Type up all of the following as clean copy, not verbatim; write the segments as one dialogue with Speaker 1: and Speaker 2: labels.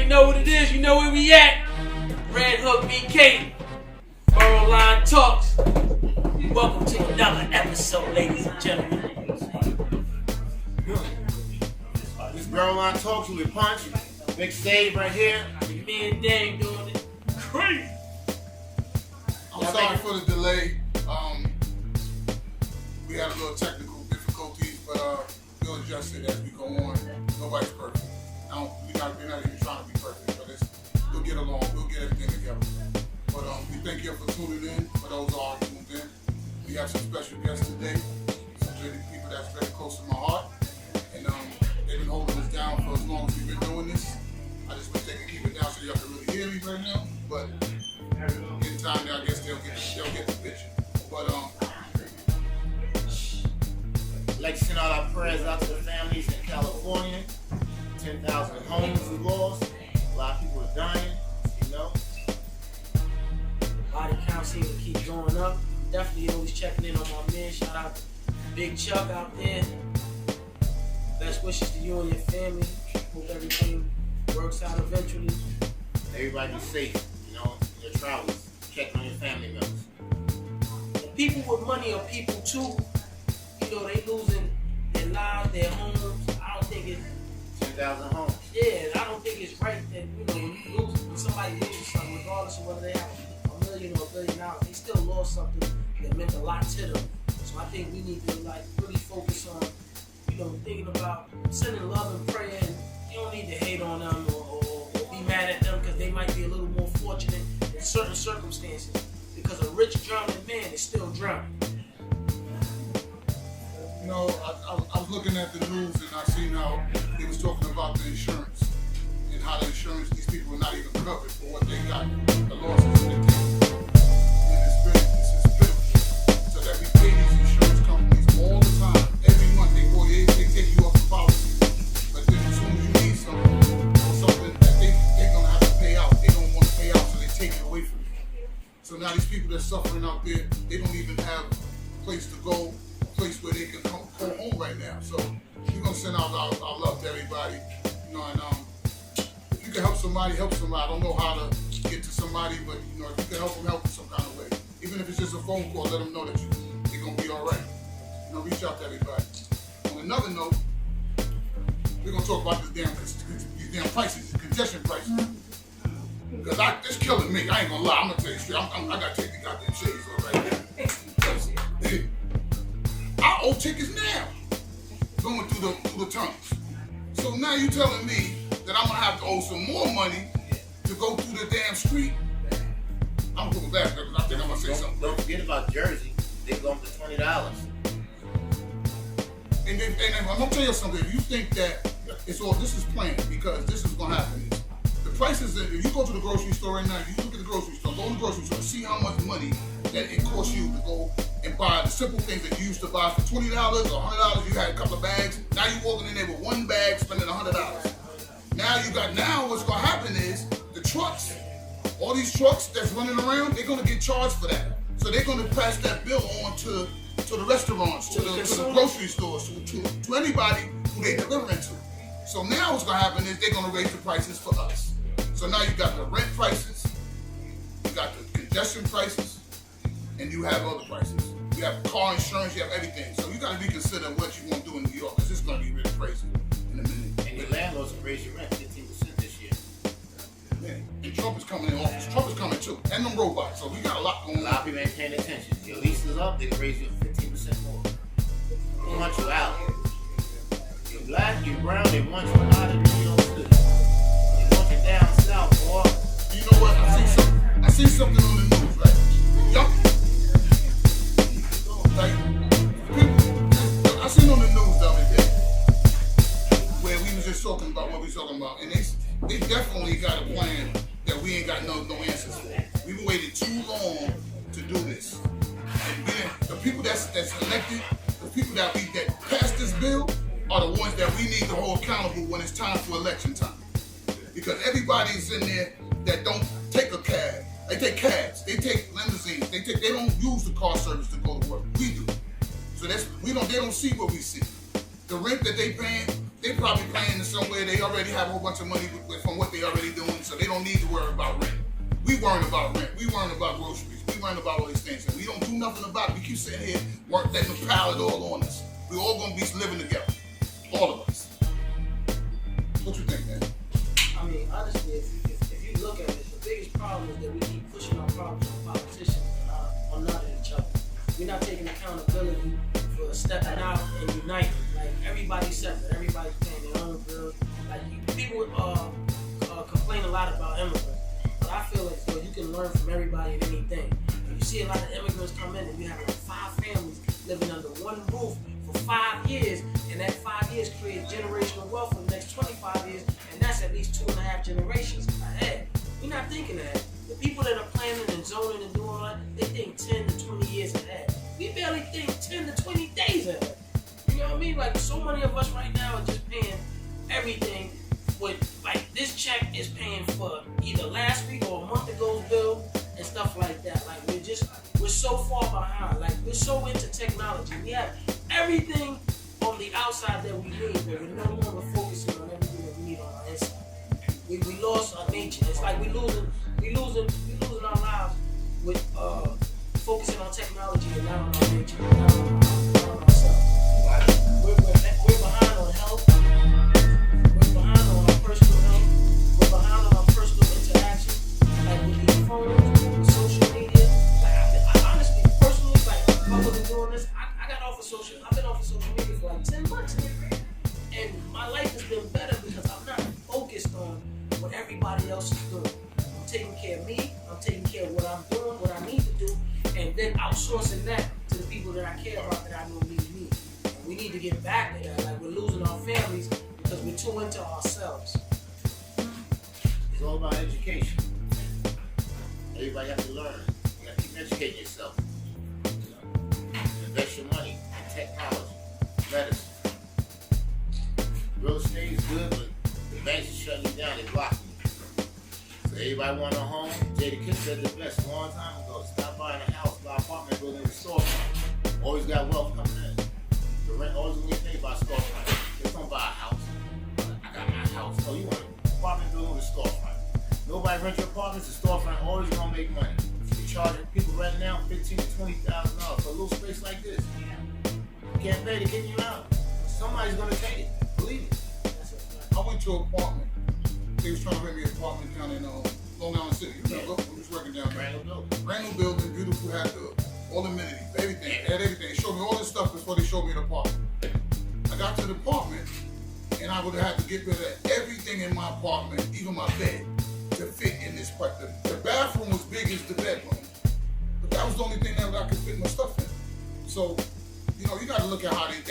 Speaker 1: already know what it is. You know where we at. Red Hook BK. Borough Line Talks. Welcome to another episode, ladies and gentlemen.
Speaker 2: This Borough Line Talks with Punch. Big Stage right here.
Speaker 1: Me and Dang doing it crazy.
Speaker 3: I'm sorry for the delay. We had a little technical difficulties, but we'll adjust it as we go on. Nobody's perfect. We're not even trying to be perfect, but we'll get along. We'll get everything together. But we thank you for tuning in. For those who are tuned in, we have some special guests today. Some really people that's very close to my heart, and they've been holding us down for as long as we've been doing this. I just wish they could keep it down so y'all can really hear me right now. But in time, I guess they'll get the picture. But
Speaker 2: I'd like to send all our prayers out to the families in California. 10,000 homes we lost. A lot of people are dying, you know.
Speaker 1: Body count seems to keep going up. Definitely always checking in on my man. Shout out to Big Chuck out there. Best wishes to you and your family. Hope everything works out eventually.
Speaker 2: Everybody be safe, you know, in your travels. Check on your family members.
Speaker 1: And people with money are people too. You know, they losing their lives, their homes. I don't think it's
Speaker 2: 10,000 homes.
Speaker 1: Yeah, I don't think it's right that, you know, when somebody loses something, regardless of whether they have $1 million or $1 billion, they still lost something that meant a lot to them. So I think we need to really focus on, thinking about sending love and prayer. And you don't need to hate on them or be mad at them because they might be a little more fortunate in certain circumstances. Because a rich drowning man is still drowning.
Speaker 3: you know, I was looking at the news and I seen how they was talking about the insurance and how the insurance, these people are not even covered for what they got, the losses they take. And this is pitiful. So that we pay these insurance companies all the time, every month. They take you off the policy. But then as soon as you need something or something that they're gonna have to pay out, they don't want to pay out, so they take it away from you. So now these people that's suffering out there, they don't even have a place to go, a place where they can go home right now. So we're gonna send out our love to everybody, you know, and if you can help somebody, help somebody. I don't know how to get to somebody, but you know, if you can help them, help them some kind of way. Even if it's just a phone call, let them know that they're gonna be all right. You know, reach out to everybody. On another note, we're gonna talk about these damn prices, congestion prices. Because it's killing me. I ain't gonna lie. I'm gonna tell you straight. I gotta take the goddamn shades off right now. I owe tickets now, going through the tunnels. So now you telling me that I'm gonna have to owe some more money to go through the damn street? I'm going back because I think I'm gonna say something.
Speaker 2: Don't forget about Jersey. They go up to $20.
Speaker 3: And I'm gonna tell you something. If you think that this is planned, because this is gonna happen. The prices, if you go to the grocery store right now, you look at the grocery store, go to the grocery store, see how much money that it costs you to go and buy the simple things that you used to buy for $20 or $100. You had a couple of bags. Now you're walking in there with one bag, spending $100. Now what's gonna happen is the trucks, all these trucks that's running around, they're gonna get charged for that. So they're gonna pass that bill on to the restaurants, to the grocery stores, to anybody who they deliver into. So now what's gonna happen is they're gonna raise the prices for us. So now you got the rent prices, you got the congestion prices, and you have other prices. You have car insurance, you have everything. So you gotta reconsider what you want to do in New York, because it's gonna be really crazy in a minute.
Speaker 2: And your landlords will raise your rent 15% this year.
Speaker 3: Yeah. And Trump is coming in office. Trump is coming too. And them robots. So we got a lot going on.
Speaker 2: A lot of people ain't paying attention. Your lease is up, they can raise you 15% more. They want you out. You're black, you're brown, they want you out of New York City. They want you down south, boy.
Speaker 3: You know what? I see something on the news, right? I seen on the news the other day where we was just talking about what we talking about, and they definitely got a plan that we ain't got no answers for. We've waited too long to do this. And the people that's elected, the people that passed this bill are the ones that we need to hold accountable when it's time for election time. Because everybody's in there that don't take a cab. They take cabs, they take limousines, they don't use the car service to go to work. We do. So they don't see what we see. The rent that they paying They probably paying in somewhere. They already have a whole bunch of money from what they already doing, so they don't need to worry about rent. We worrying about rent. We worrying about groceries. We worrying about all these things, and we don't do nothing about it. We keep sitting here, letting them pile it all on us. We all gonna be living together, all of us. What you think, man?
Speaker 1: I mean, honestly, if you look at it, the biggest problem is that we keep pushing our problems on politicians on not at each other. We're not taking accountability for stepping out and uniting. Like, everybody's separate. Everybody's paying their own bills. Like, people complain a lot about immigrants. But I feel like you can learn from everybody and anything. If you see a lot of immigrants come in and you have like 5 families living under one roof for 5 years, and that 5 years creates generational wealth for the next 25 years, and that's at least 2.5 generations ahead. We're not thinking ahead. The people that are planning and zoning and doing all that, they think 10 to 20 years ahead. We barely think 10 to 20 days ahead. You know what I mean? Like, so many of us right now are just paying everything with, like, this check is paying for either last week or a month ago's bill and stuff like that. Like, we're so far behind. Like, we're so into technology. We have everything on the outside that we need, but we're no longer focusing on everything that we need on our inside. We lost our nature. It's like we losing our lives with focusing on technology and not on our nature, not on ourselves. We're behind on health. We're behind on our personal health. We're behind on our personal interaction. Like, with these phones, with social media. Like, I honestly, personally, like, if I wasn't doing this, I've been off of social media for like 10 months now. And my life has been better because I'm not focused on what everybody else is doing. I'm taking care of me. I'm taking care of what I'm doing, what I need to do, and then outsourcing that to the people that I care about that I know need me. And we need to get back to that. Like, we're losing our families because we're too into ourselves.
Speaker 2: It's all about education. Everybody has to learn. You got to keep educating yourself. Invest your money in technology, medicine. Real estate is good, but the banks are shutting you down. They're blocking you. So everybody want a home. Jada Kiss said the best a long time ago. Stop buying a house, buy an apartment building with a storefront. Always got wealth coming in. The rent always going to get paid by a storefront. Just don't buy a house. I got my house. Oh, you want an apartment building with a storefront. Nobody rent your apartments. The storefront always going to make money. They're charging people right now $15,000 to $20,000 for a little space like this. You can't pay to get you out. Somebody's going to take it. Believe it.
Speaker 3: I went to an apartment. They was trying to rent me an apartment down in Long Island City. You remember? We was working down there. Brand new building, beautiful, had all the amenities, everything. Had everything. They showed me all this stuff before they showed me the apartment. I got to the apartment, and I would have had to get rid of everything in my apartment, even my bed, to fit in this part. The bathroom was big as the bedroom, but that was the only thing that I could fit my stuff in. So, you know, you got to look at how they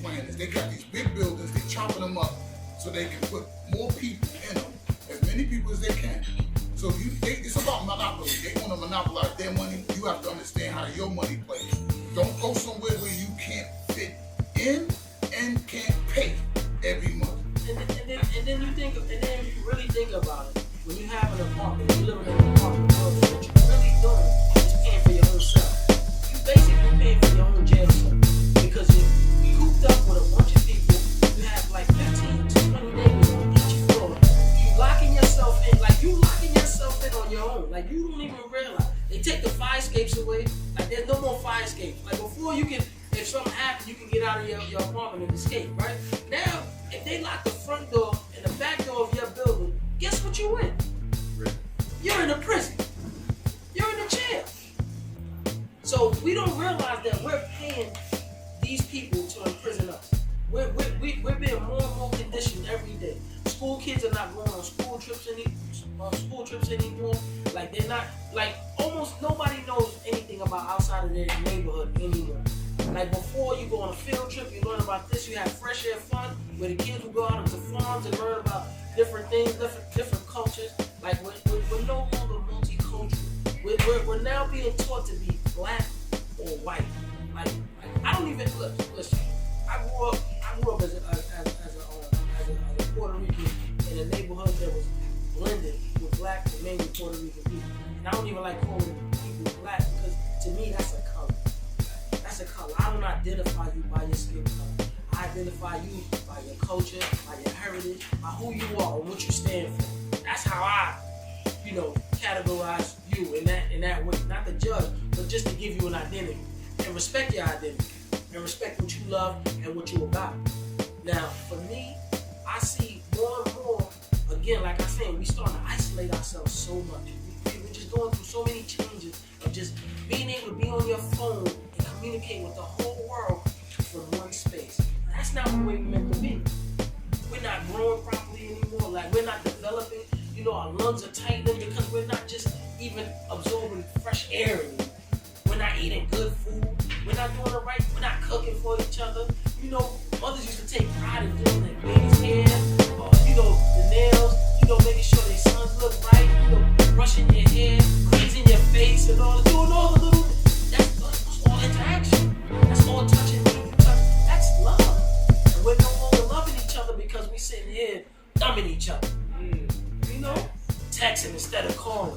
Speaker 3: plan this. They got these big buildings, they chopping them up so they can put more people in them, as many people as they can. So it's about monopoly. They want to monopolize their money. You have to understand how your money plays. Don't go somewhere where you can't fit in and can't pay every month.
Speaker 1: And then you really think about it. When you have an apartment, you live in an apartment, what you're really doing is paying for your own self. You basically paying for your own jail cell. Because you're cooped up with a bunch of people. You have like 15 to 20 neighbors on each floor. You locking yourself in, like you locking yourself in on your own. Like, you don't even realize. They take the fire escapes away. Like, there's no more fire escapes. Like, before you can, if something happens, you can get out of your apartment and escape, right? Now, if they lock the front door and the back door of your building, guess what you in? You're in a prison. You're in a jail. So we don't realize that we're paying these people to imprison us. We're being more and more conditioned every day. School kids are not going on school trips anymore. Like, they're not, like, almost nobody knows anything about outside of their neighborhood anymore. Like, before, you go on a field trip, you learn about this, you have fresh air fun, where the kids will go out into farms and learn about different things, different cultures. Like, we're no longer multicultural. We're now being taught to be black or white. Like I don't even listen. I grew up as a Puerto Rican in a neighborhood that was blended with black and mainly Puerto Rican people. And I don't even like calling people black because to me that's a color. That's a color. I don't identify you by your skin color. I I identify you by your culture, by your heritage, by who you are and what you stand for. That's how I, categorize you in that way. Not to judge, but just to give you an identity. And respect your identity. And respect what you love and what you about. Now, for me, I see more and more, again, like I said, we starting to isolate ourselves so much. We're just going through so many changes of just being able to be on your phone and communicate with the whole world from one space. That's not the way we're meant to be. We're not growing properly anymore. Like, we're not developing. Our lungs are tightening because we're not just even absorbing fresh air anymore. We're not eating good food. We're not doing it right. We're not cooking for each other. Mothers used to take pride in doing their baby's hair, or, the nails, making sure their sons look right, brushing their hair, cleansing your face, and doing all the little, that's all interaction. That's all touching me, you touch. That's love. And we're no longer loving each other because we sitting here thumbing each other. Texting instead of calling.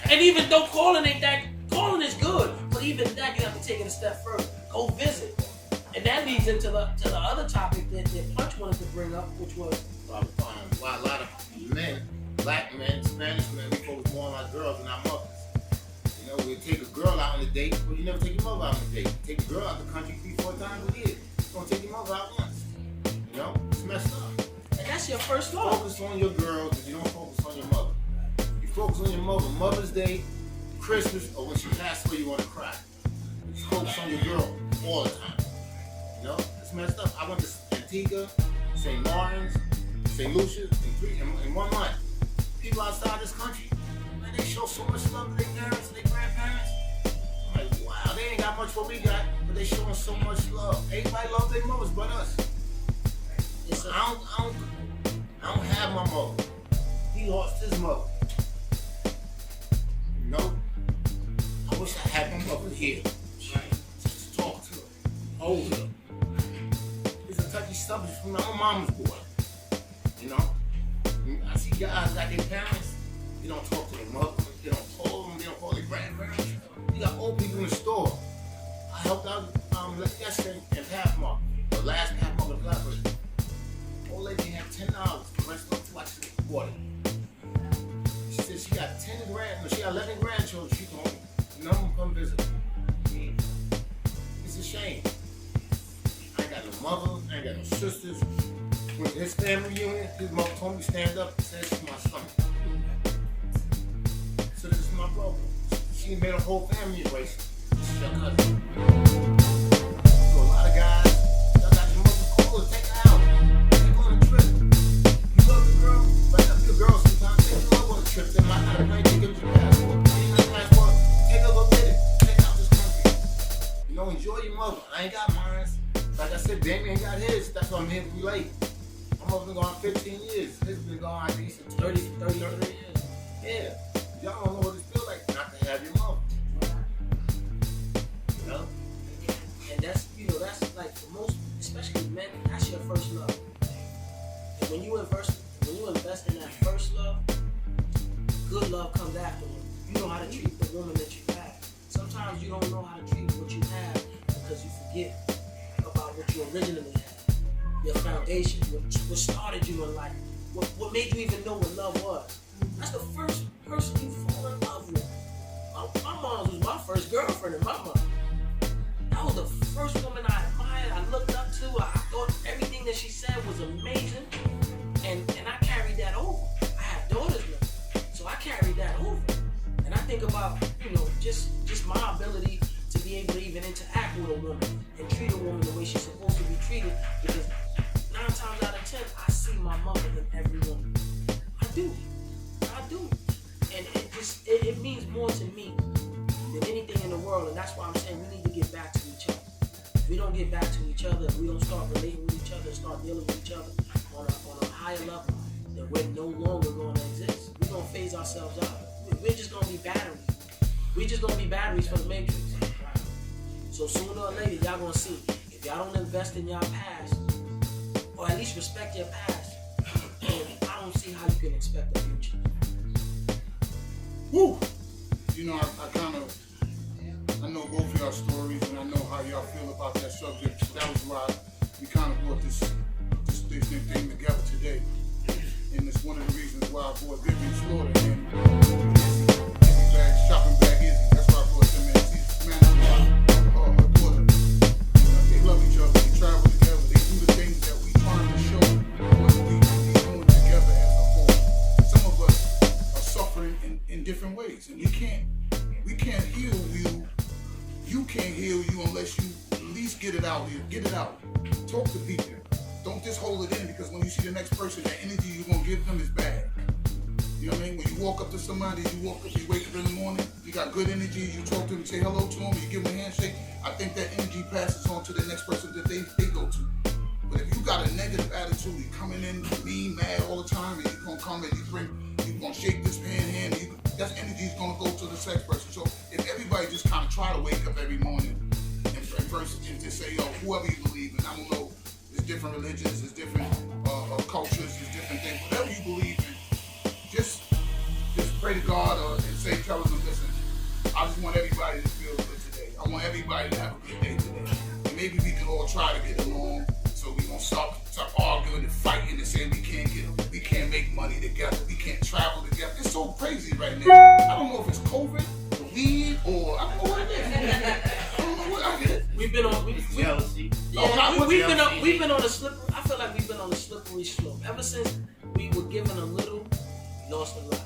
Speaker 1: And even though calling is good, but even that you have to take it a step further. Go visit. And that leads into the other topic that Punch wanted to bring up, which was
Speaker 2: why a lot of men, black men, Spanish men, we focus more on our girls than our mothers. We take a girl out on a date, but you never take your mother out on a date. Take a girl out the country 3-4 times a year. You don't take your mother out once. It's messed up.
Speaker 1: And that's your first love.
Speaker 2: Focus on your girl, because you don't focus on your mother. You focus on your mother, Mother's Day, Christmas, or when she passes away, you want to cry. You focus on your girl all the time. It's messed up. I went to Antigua, St. Martin's, St. Lucia in 1 month. People outside this country, man, they show so much love to their parents and their grandparents. I'm like, wow, they ain't got much what we got, but they showing so much love. Everybody loves their mothers but us. I don't have my mother. He lost his mother. I wish I had my mother here. Just to talk to her. Hold her. It's a touchy subject from my own mama's boy. I see guys like their parents, they don't talk to their mother, they don't call them, they don't call their grandparents. You got old people in the store. I helped out yesterday in Pathmark, the last Pathmark in Blackbird. Old lady had $10 to rest up to watch the water. She said she got 11 grandchildren. She told me, none of them come visit. It's a shame. I ain't got no mother, I ain't got no sisters. With his family reunion, his mother told me to stand up and say, "This is my son." So this is my brother. She made a whole family embrace. This is your cousin. So a lot of guys, y'all got your mother cool, take her out. Take her on a trip. You love the girl, but if you're a girl sometimes, take your love on a trip. They might not have money to give you a passport. You ain't got a passport, take her, go get it. Take her out this country. Enjoy your mother. I ain't got mine. Like I said, Damien got his. That's why I'm here to relate. My mother's been gone 15 years. His been gone, I think, since 33 years. Yeah. Y'all don't know what it feels like not to have your mother.
Speaker 1: And that's like for most, especially men, that's your first love. And when you invest in that first love, good love comes afterward. You know how to treat the woman that you have. Sometimes you don't know how to treat what you have because you forget about what you originally had. Your foundation, what started you in life, what made you even know what love was. That's the first person you fall in love with. My mom was my first girlfriend in my mind. That was the first woman I admired, I looked up to. I thought everything that she said was amazing. And I carried that over. I have daughters now, so I carried that over. And I think about, just my ability to be able to even interact with a woman and treat a woman the way she's supposed to be treated, because 9 times out of 10, I see my mother in every woman. I do. And it means more to me than anything in the world, and that's why I'm saying we need to get back to each other. If we don't get back to each other, if we don't start relating with each other and start dealing with each other on a higher level, then we're no longer going to exist. We're going to phase ourselves out. We're just going to be batteries. We're just going to be batteries for the Matrix. So sooner or later, y'all going to see. If y'all don't invest in y'all past, or at least respect your past, then I don't see how you can expect the future.
Speaker 3: Woo! I know both of y'all stories, and I know how y'all feel about that subject. So that was why we kind of brought this thing together today. And it's one of the reasons why I brought Vivian Slaughter and Izzy Bag, Shopping Bag Izzy. That's why I brought them in. She's managed by her daughter. They love each other. They travel together. They do the things that we trying to show what we be doing together as a whole. Some of us are suffering in different ways, and we can't heal you. You can't heal you unless you at least get it out here. Get it out. Talk to people. Don't just hold it in, because when you see the next person, that energy you're going to give them is bad. You know what I mean? When you walk up to somebody, you wake up in the morning, you got good energy, you talk to them, say hello to them, you give them a handshake, I think that energy passes on to the next person that they go to. But if you got a negative attitude, you're coming in mean, mad all the time, and you're going to come and you're going to shake this hand, that energy is going to go to the next person. So if everybody just kind of try to wake up every morning and first just say, yo, whoever you believe in, I don't know, there's different religions, there's different cultures, there's different things. Whatever you believe in, just pray to God and say, tell them, listen, I just want everybody to feel good today. I want everybody to have a good day today. And maybe we can all try to get along, so we gonna stop arguing and fighting and saying we can't make money together, we can't travel together. It's so crazy right now. I don't know if it's COVID, weed, or I don't know what it is. I don't know what it is.
Speaker 1: We've been on
Speaker 2: jealousy.
Speaker 1: we've been on a slippery. I feel like we've been on a slippery slope ever since we were given a little, we lost a lot.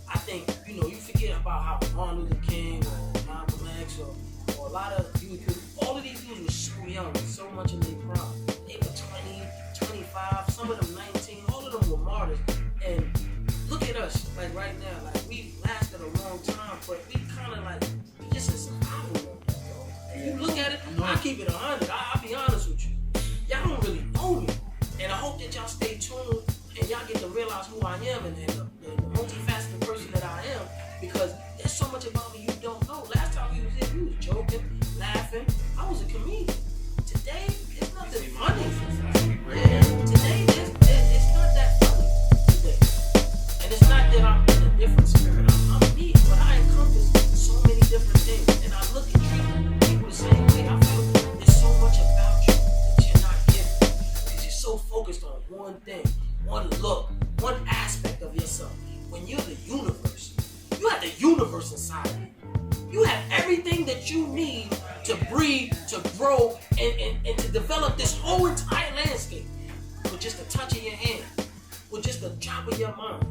Speaker 1: I think you forget about how Martin Luther King or Malcolm X or a lot of all of these dudes were so young, so much in their prime. They were 20, 25, some of them 19. All of them were martyrs. And look at us, like right now, like we've lasted a long time, but we kind of like just in survival mode. If you look at it, I keep it 100. I'll be honest with you. Y'all don't really know me, and I hope that y'all stay tuned and y'all get to realize who I am and the multifaceted person that I am, because there's so much about me you don't know. Last time we was here, we was joking, laughing. I was a comedian. Today, it's nothing funny. Yeah, today, it's not that funny today. And it's not that I'm in a different spirit. I'm me, but I encompass so many different things. And I look and treat people the same way. I feel there's so much about you that you're not giving. Because you're so focused on one thing, one look, one aspect of yourself. When you're the universe, you have the universe inside of you. You have everything that you need to breathe, to grow, and to develop this whole entire landscape with just a touch of your hand, with just a drop of your mind.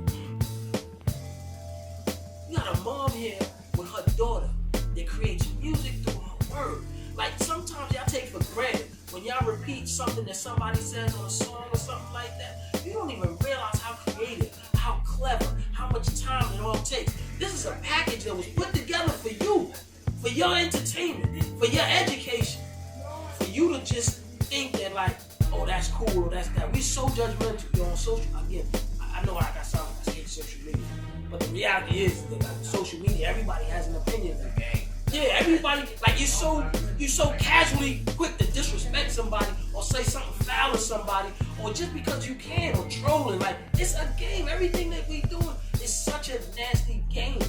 Speaker 1: You got a mom here with her daughter that creates music through her word. Like sometimes y'all take for granted when y'all repeat something that somebody says on a song or something like that. You don't even realize how creative, how clever, how much time it all takes. This is a package that was put together for you, for your entertainment, for your education, for you to just think that like, oh, that's cool, or that's that. We so judgmental on social. Again, I know I got something I hate social media, but the reality is that like, social media, everybody has an opinion. Yeah, everybody, like you so casually quick to disrespect somebody or say something foul to somebody, or just because you can, or trolling. Like, it's a game. Everything that we doing is such a nasty game.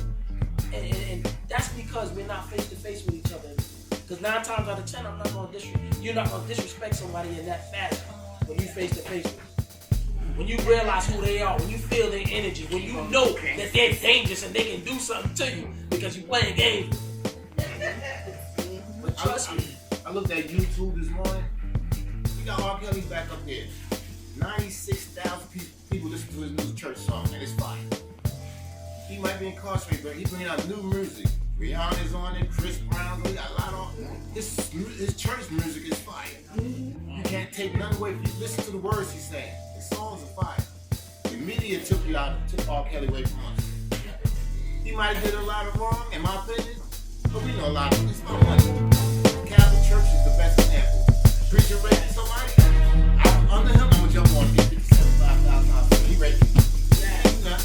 Speaker 1: And that's because we're not face to face with each other. Because 9 times out of 10, you're not gonna disrespect somebody in that fashion when you face to face with them. When you realize who they are, when you feel their energy, when you know that they're dangerous and they can do something to you because you're playing games. But trust me.
Speaker 2: I looked at YouTube this morning. We got R. Kelly back up there. 96,000 people listen to his new church song, and it's fire. He might be incarcerated, but he's bringing out new music. Rihanna's on it, Chris Brown, we got a lot on it. His church music is fire. You can't take none away from you. Listen to the words he's saying. His songs are fire. The media took R. Kelly away from us. He might have did a lot of wrong, in my opinion, but we know a lot of it. It's about money. Catholic Church is the best example. Preacher raping somebody, under him, I'm gonna jump on and get $75,000. He raped me. He's not.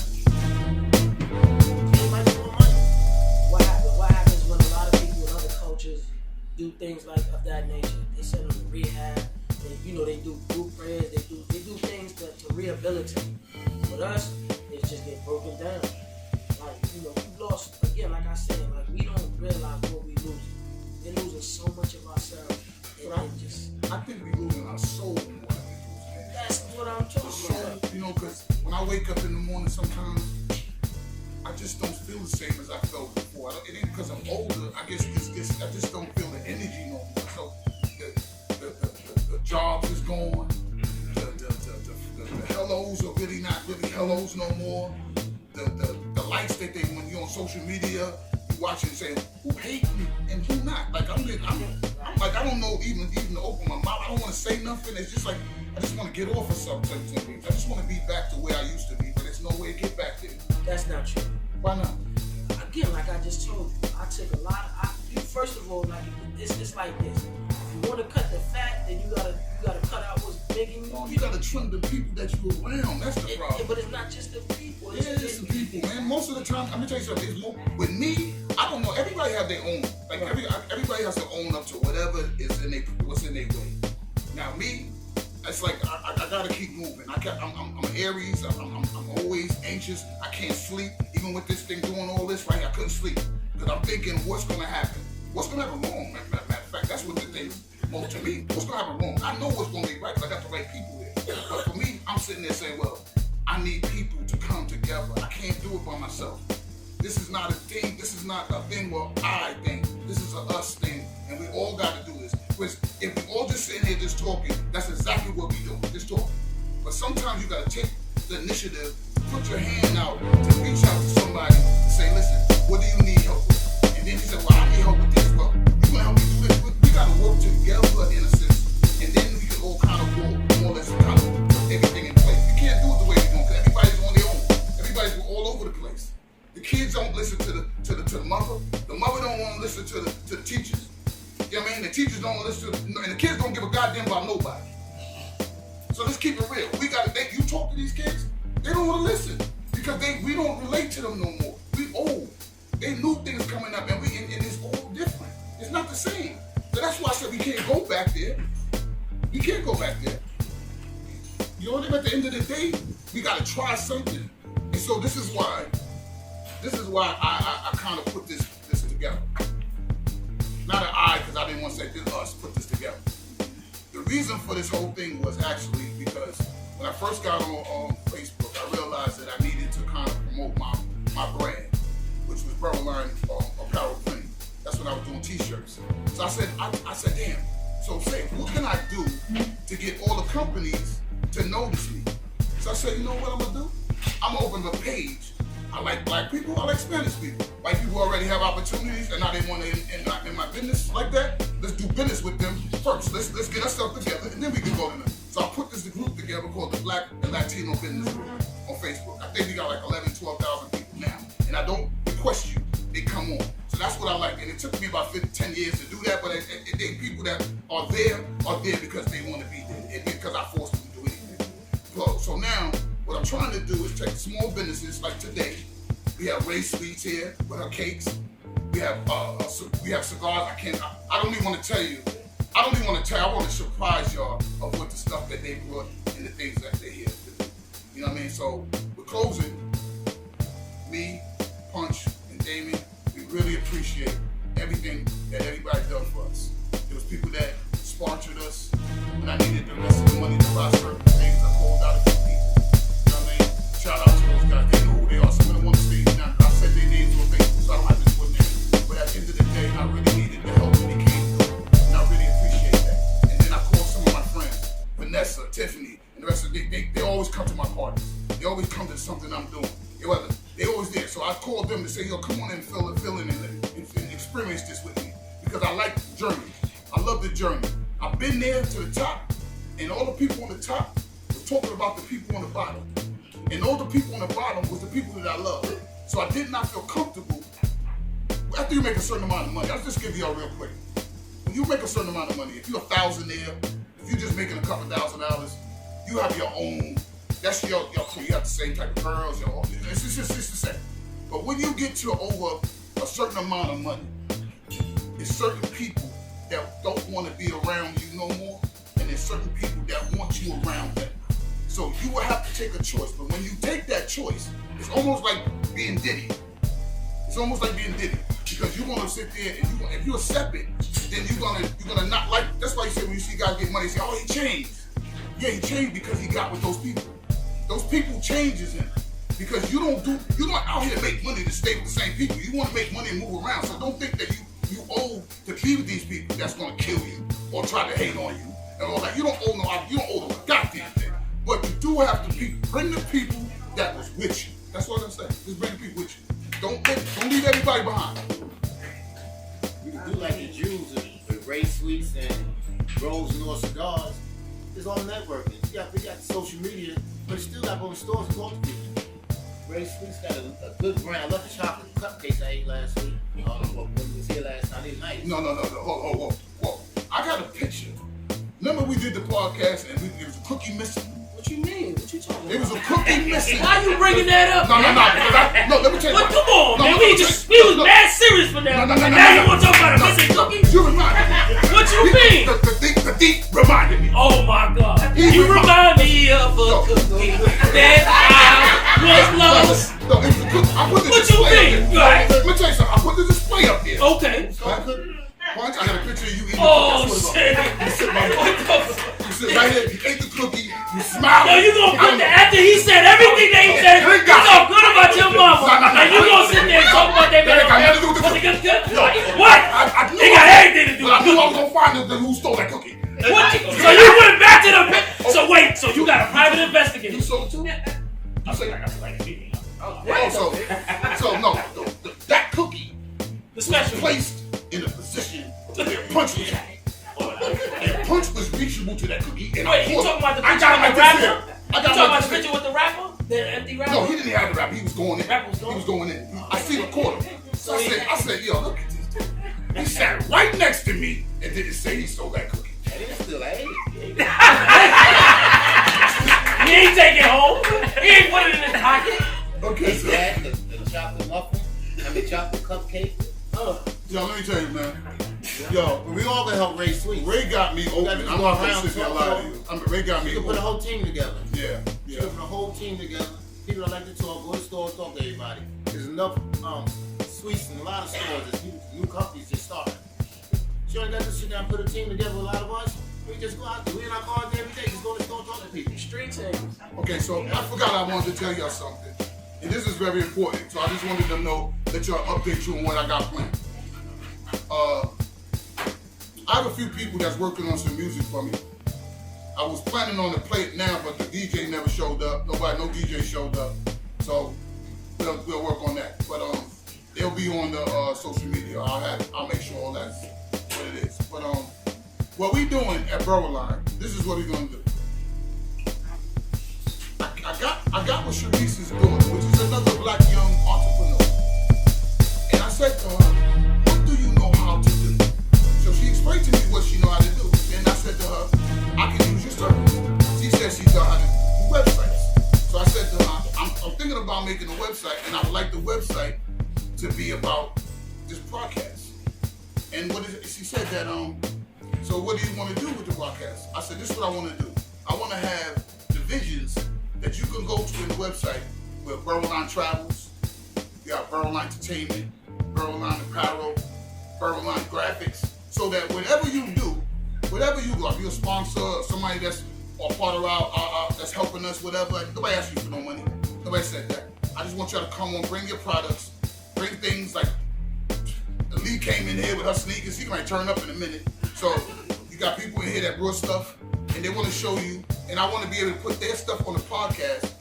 Speaker 2: Anybody want money?
Speaker 1: What happens when a lot of people in other cultures do things like of that nature? They send them to rehab. They do group prayers. They do things to rehabilitate. With us, it's just get broken down. Like, we lost, again, like I said, like we don't realize what we losing. We're losing so much of ourselves.
Speaker 3: I think we're losing ourselves. just don't feel the same as I felt before. It ain't because I'm older. I guess I just don't feel the energy no more. So the jobs is gone. The hellos are really not really hellos no more. The likes that when you're on social media, you watch and say who hate me and who not. Like I'm like I don't know even to open my mouth. I don't want to say nothing. It's just like I just want to get off of something. I just want to be back to where I used to be, but there's no way to get back there.
Speaker 1: That's not true.
Speaker 3: Why not?
Speaker 1: Again, like I just told you, I took a lot. First of all, like it's like this. If you want to cut the fat, then you gotta cut out what's big in you.
Speaker 3: No, you gotta trim the people that you around. That's the problem.
Speaker 1: But it's not just the people.
Speaker 3: It's the people, man. Most of the time, I'm gonna tell you something. It's more, with me, I don't know. Everybody have their own. Like everybody has to own up to whatever is what's in their way. Now me, it's like I gotta keep moving. I'm Aries. I'm always anxious. I can't sleep. Even with this thing doing all this, right? I couldn't sleep because I'm thinking, what's gonna happen? What's gonna happen wrong? Matter of fact, that's what the thing. Well, to me, what's gonna happen wrong? I know what's gonna be right because I got the right people there. But for me, I'm sitting there saying, well, I need people to come together. I can't do it by myself. This is not a thing. This is not a thing where I think. This is a us thing, and we all got to do this. Because if we all just sitting here just talking, that's exactly what we do. Just talking. But sometimes you got to take the initiative, put your hand out to reach out to somebody and say, listen, what do you need help with? And then he said, well, I need help with this. Well, you gonna help me do this? We got to work together in a sense, and then we can all kind of work more or less kind of put everything in place. We can't do it the way we're doing because everybody's on their own. Everybody's all over the place. The kids don't listen to the mother. The mother don't want to listen to the teachers. You know what I mean? The teachers don't listen to and the kids don't give a goddamn about nobody. So let's keep it real. You talk to these kids, they don't want to listen because we don't relate to them no more. We old. They new things coming up and it's all different. It's not the same. So that's why I said we can't go back there. We can't go back there. You know what I mean? At the end of the day, we gotta try something. And so this is why I kind of put this together. Not an I, because I didn't want to say this us put this together. The reason for this whole thing was actually because when I first got on Facebook, I realized that I needed to kind of promote my brand, which was Berline Apparel Printing. That's when I was doing t-shirts. So I said, damn. So what can I do to get all the companies to notice me? So I said, you know what I'm gonna do? I'm gonna open a page. I like black people, I like Spanish people. White people already have opportunities and now they want to in my business like that. Let's do business with them first. Let's get ourselves together and then we can go to them. So I put this group together called the Black and Latino Business Group on Facebook. I think we got like 12,000 people now. And I don't request you, they come on. So that's what I like. And it took me about 10 years to do that, but they people that are there because they want to be there. And because I forced them to do anything. So now, what I'm trying to do is take small businesses like today. We have Ray Sweets here with her cakes. We have cigars. I don't even want to tell you. I want to surprise y'all of what the stuff that they brought and the things that they're here to do. You know what I mean? So we're closing. Me, Punch, and Damien, we really appreciate everything that everybody done for us. There was people that sponsored us when I needed the rest of the money to buy certain things. I called out a few people. You know what I mean? Shout out to those guys. They know who they are. Some of them on the stage now. I said their names on Facebook, so I don't have to do it now. But at the end of the day, I really needed the help when they came through. And I really appreciate that. And then I called some of my friends, Vanessa, Tiffany, and the rest of them. They always come to my parties. They always come to something I'm doing. They always there. So I called them to say, yo, come on and fill in and experience this with me. Because I like the journey. I love the journey. I've been there to the top, and all the people on the top was talking about the people on the bottom. And all the people on the bottom was the people that I love. So I did not feel comfortable. After you make a certain amount of money, I'll just give y'all real quick. When you make a certain amount of money, if you're $1,000 there, if you're just making a couple $1,000, you have your own. That's your crew. You have the same type of girls. It's just the same. But when you get to over a certain amount of money, there's certain people that don't want to be around you no more, and there's certain people that want you around them. So you will have to take a choice. But when you take that choice, it's almost like being Diddy. It's almost like being Diddy. Because you're gonna sit there and if you accept it, then you're gonna not like. That's why you say when you see guys get money, you say, oh, he changed. Yeah, he changed because he got with those people. Those people changes him. Because you're not out here to make money to stay with the same people. You want to make money and move around. So don't think that you owe to be with these people that's gonna kill you or try to hate on you and all that. You don't owe them a goddamn thing. But you do have to bring the people that was with you. That's what I'm saying. Just bring the people with you. Don't leave everybody behind.
Speaker 2: We can do like the Jews with Ray Sweets and Rose North Cigars. It's all networking. We got social media, but you still got to go to stores and talk to people. Ray Sweets got a good brand. I love the chocolate cupcakes I ate last week. When we was here last night, they nice.
Speaker 3: No. Whoa. I got a picture. Remember we did the podcast and there was a cookie missing?
Speaker 1: What you mean? What you talking about?
Speaker 3: There was a cookie missing.
Speaker 1: Why you bringing that up?
Speaker 3: No. Let me tell you.
Speaker 1: But come on, man. We was mad serious for that.
Speaker 3: No.
Speaker 1: Now you want to talk about a missing cookie?
Speaker 3: You reminded me.
Speaker 1: What you mean?
Speaker 3: The thief reminded me.
Speaker 1: Oh my God. You remind me of a cookie that I was lost.
Speaker 3: No, it was a cookie. I put the
Speaker 1: What you
Speaker 3: display
Speaker 1: mean?
Speaker 3: up there.
Speaker 1: Right.
Speaker 3: Let me tell you something. I put the display up there.
Speaker 1: Okay.
Speaker 3: I got a picture of you eating
Speaker 1: Oh,
Speaker 3: the cookie.
Speaker 1: shit.
Speaker 3: You sit right
Speaker 1: What
Speaker 3: here.
Speaker 1: the fuck?
Speaker 3: You sit right here. You ate the cookie. You smiled.
Speaker 1: Yo, you gonna put that after he said everything that he said, you talk good about your mama. And you gonna sit there and talk about that man. What? It got everything to do
Speaker 3: I
Speaker 1: with
Speaker 3: knew I
Speaker 1: cookie.
Speaker 3: was gonna find the who stole that cookie.
Speaker 1: What? So you went back to the pit. So wait, so you got a private investigator.
Speaker 3: You sold it too?
Speaker 1: I feel like meeting.
Speaker 3: That cookie
Speaker 1: The special.
Speaker 3: placed in a position where Punch was at. And Punch was reachable to that cookie. And
Speaker 1: Wait, you talking about the
Speaker 3: I
Speaker 1: picture
Speaker 3: got
Speaker 1: with
Speaker 3: it
Speaker 1: the
Speaker 3: right there.
Speaker 1: rapper?
Speaker 3: I
Speaker 1: You
Speaker 3: got
Speaker 1: talking
Speaker 3: it
Speaker 1: about
Speaker 3: right
Speaker 1: the
Speaker 3: there.
Speaker 1: picture with the rapper? The empty rapper?
Speaker 3: No, he didn't have the rap. He was going in.
Speaker 1: Rapper was going
Speaker 3: He was going in. I see the quarter. So I said, yo, look at this dude. He sat right next to me and didn't say he stole that cookie.
Speaker 2: And it's still like, hey.
Speaker 1: He ain't take it home. He ain't put it in his pocket.
Speaker 3: Okay, so
Speaker 2: That, the chocolate muffin, chocolate cupcake.
Speaker 3: yo, let me tell you, man. Yo,
Speaker 2: We all gonna help Ray Sweets.
Speaker 3: Ray got me open.
Speaker 2: just
Speaker 3: I'm
Speaker 2: go
Speaker 3: not gonna
Speaker 2: around
Speaker 3: sit there and
Speaker 2: talk
Speaker 3: lie to you. Ray got me
Speaker 2: You can put a
Speaker 3: open.
Speaker 2: whole team together.
Speaker 3: Yeah.
Speaker 2: You can put a whole team together. People that like to talk, go to stores, talk to everybody. There's enough sweets in a lot of stores. There's new companies just starting. You ain't got to sit down and put a team together with a lot of us. We just go out there. We in our cars every day. Just go to the store, talk to people.
Speaker 1: Street teams.
Speaker 3: Okay, so I forgot I wanted to tell y'all something. And this is very important. So I just wanted to know that y'all update you on what I got planned. I have a few people that's working on some music for me. I was planning on to play it now, but the DJ never showed up. No DJ showed up. So we'll work on that. But they'll be on the social media. I'll make sure all that's what it is. But what we doing at Burrowline, this is what we're gonna do. I got what Sharice is doing, which is another black young entrepreneur. And I said to her, what do you know how to do? So she explained to me what she know how to do. And I said to her, I can use your service. She said she know how to do websites. So I said to her, I'm thinking about making a website, and I would like the website to be about this podcast. And she said that, so what do you want to do with the podcast? I said, this is what I want to do. I want to have divisions that you can go to in the website where Burrowline Travels, you got Burrowline Entertainment, Burrowline Apparel, Burrowline Graphics, so that whatever you do, if you're a sponsor or somebody that's or part of our that's helping us, whatever, nobody asked you for no money. Nobody said that. I just want y'all to come on, bring your products, bring things like the Lee came in here with her sneakers. He might turn up in a minute. So you got people in here that brought stuff and they want to show you, and I want to be able to put their stuff on the podcast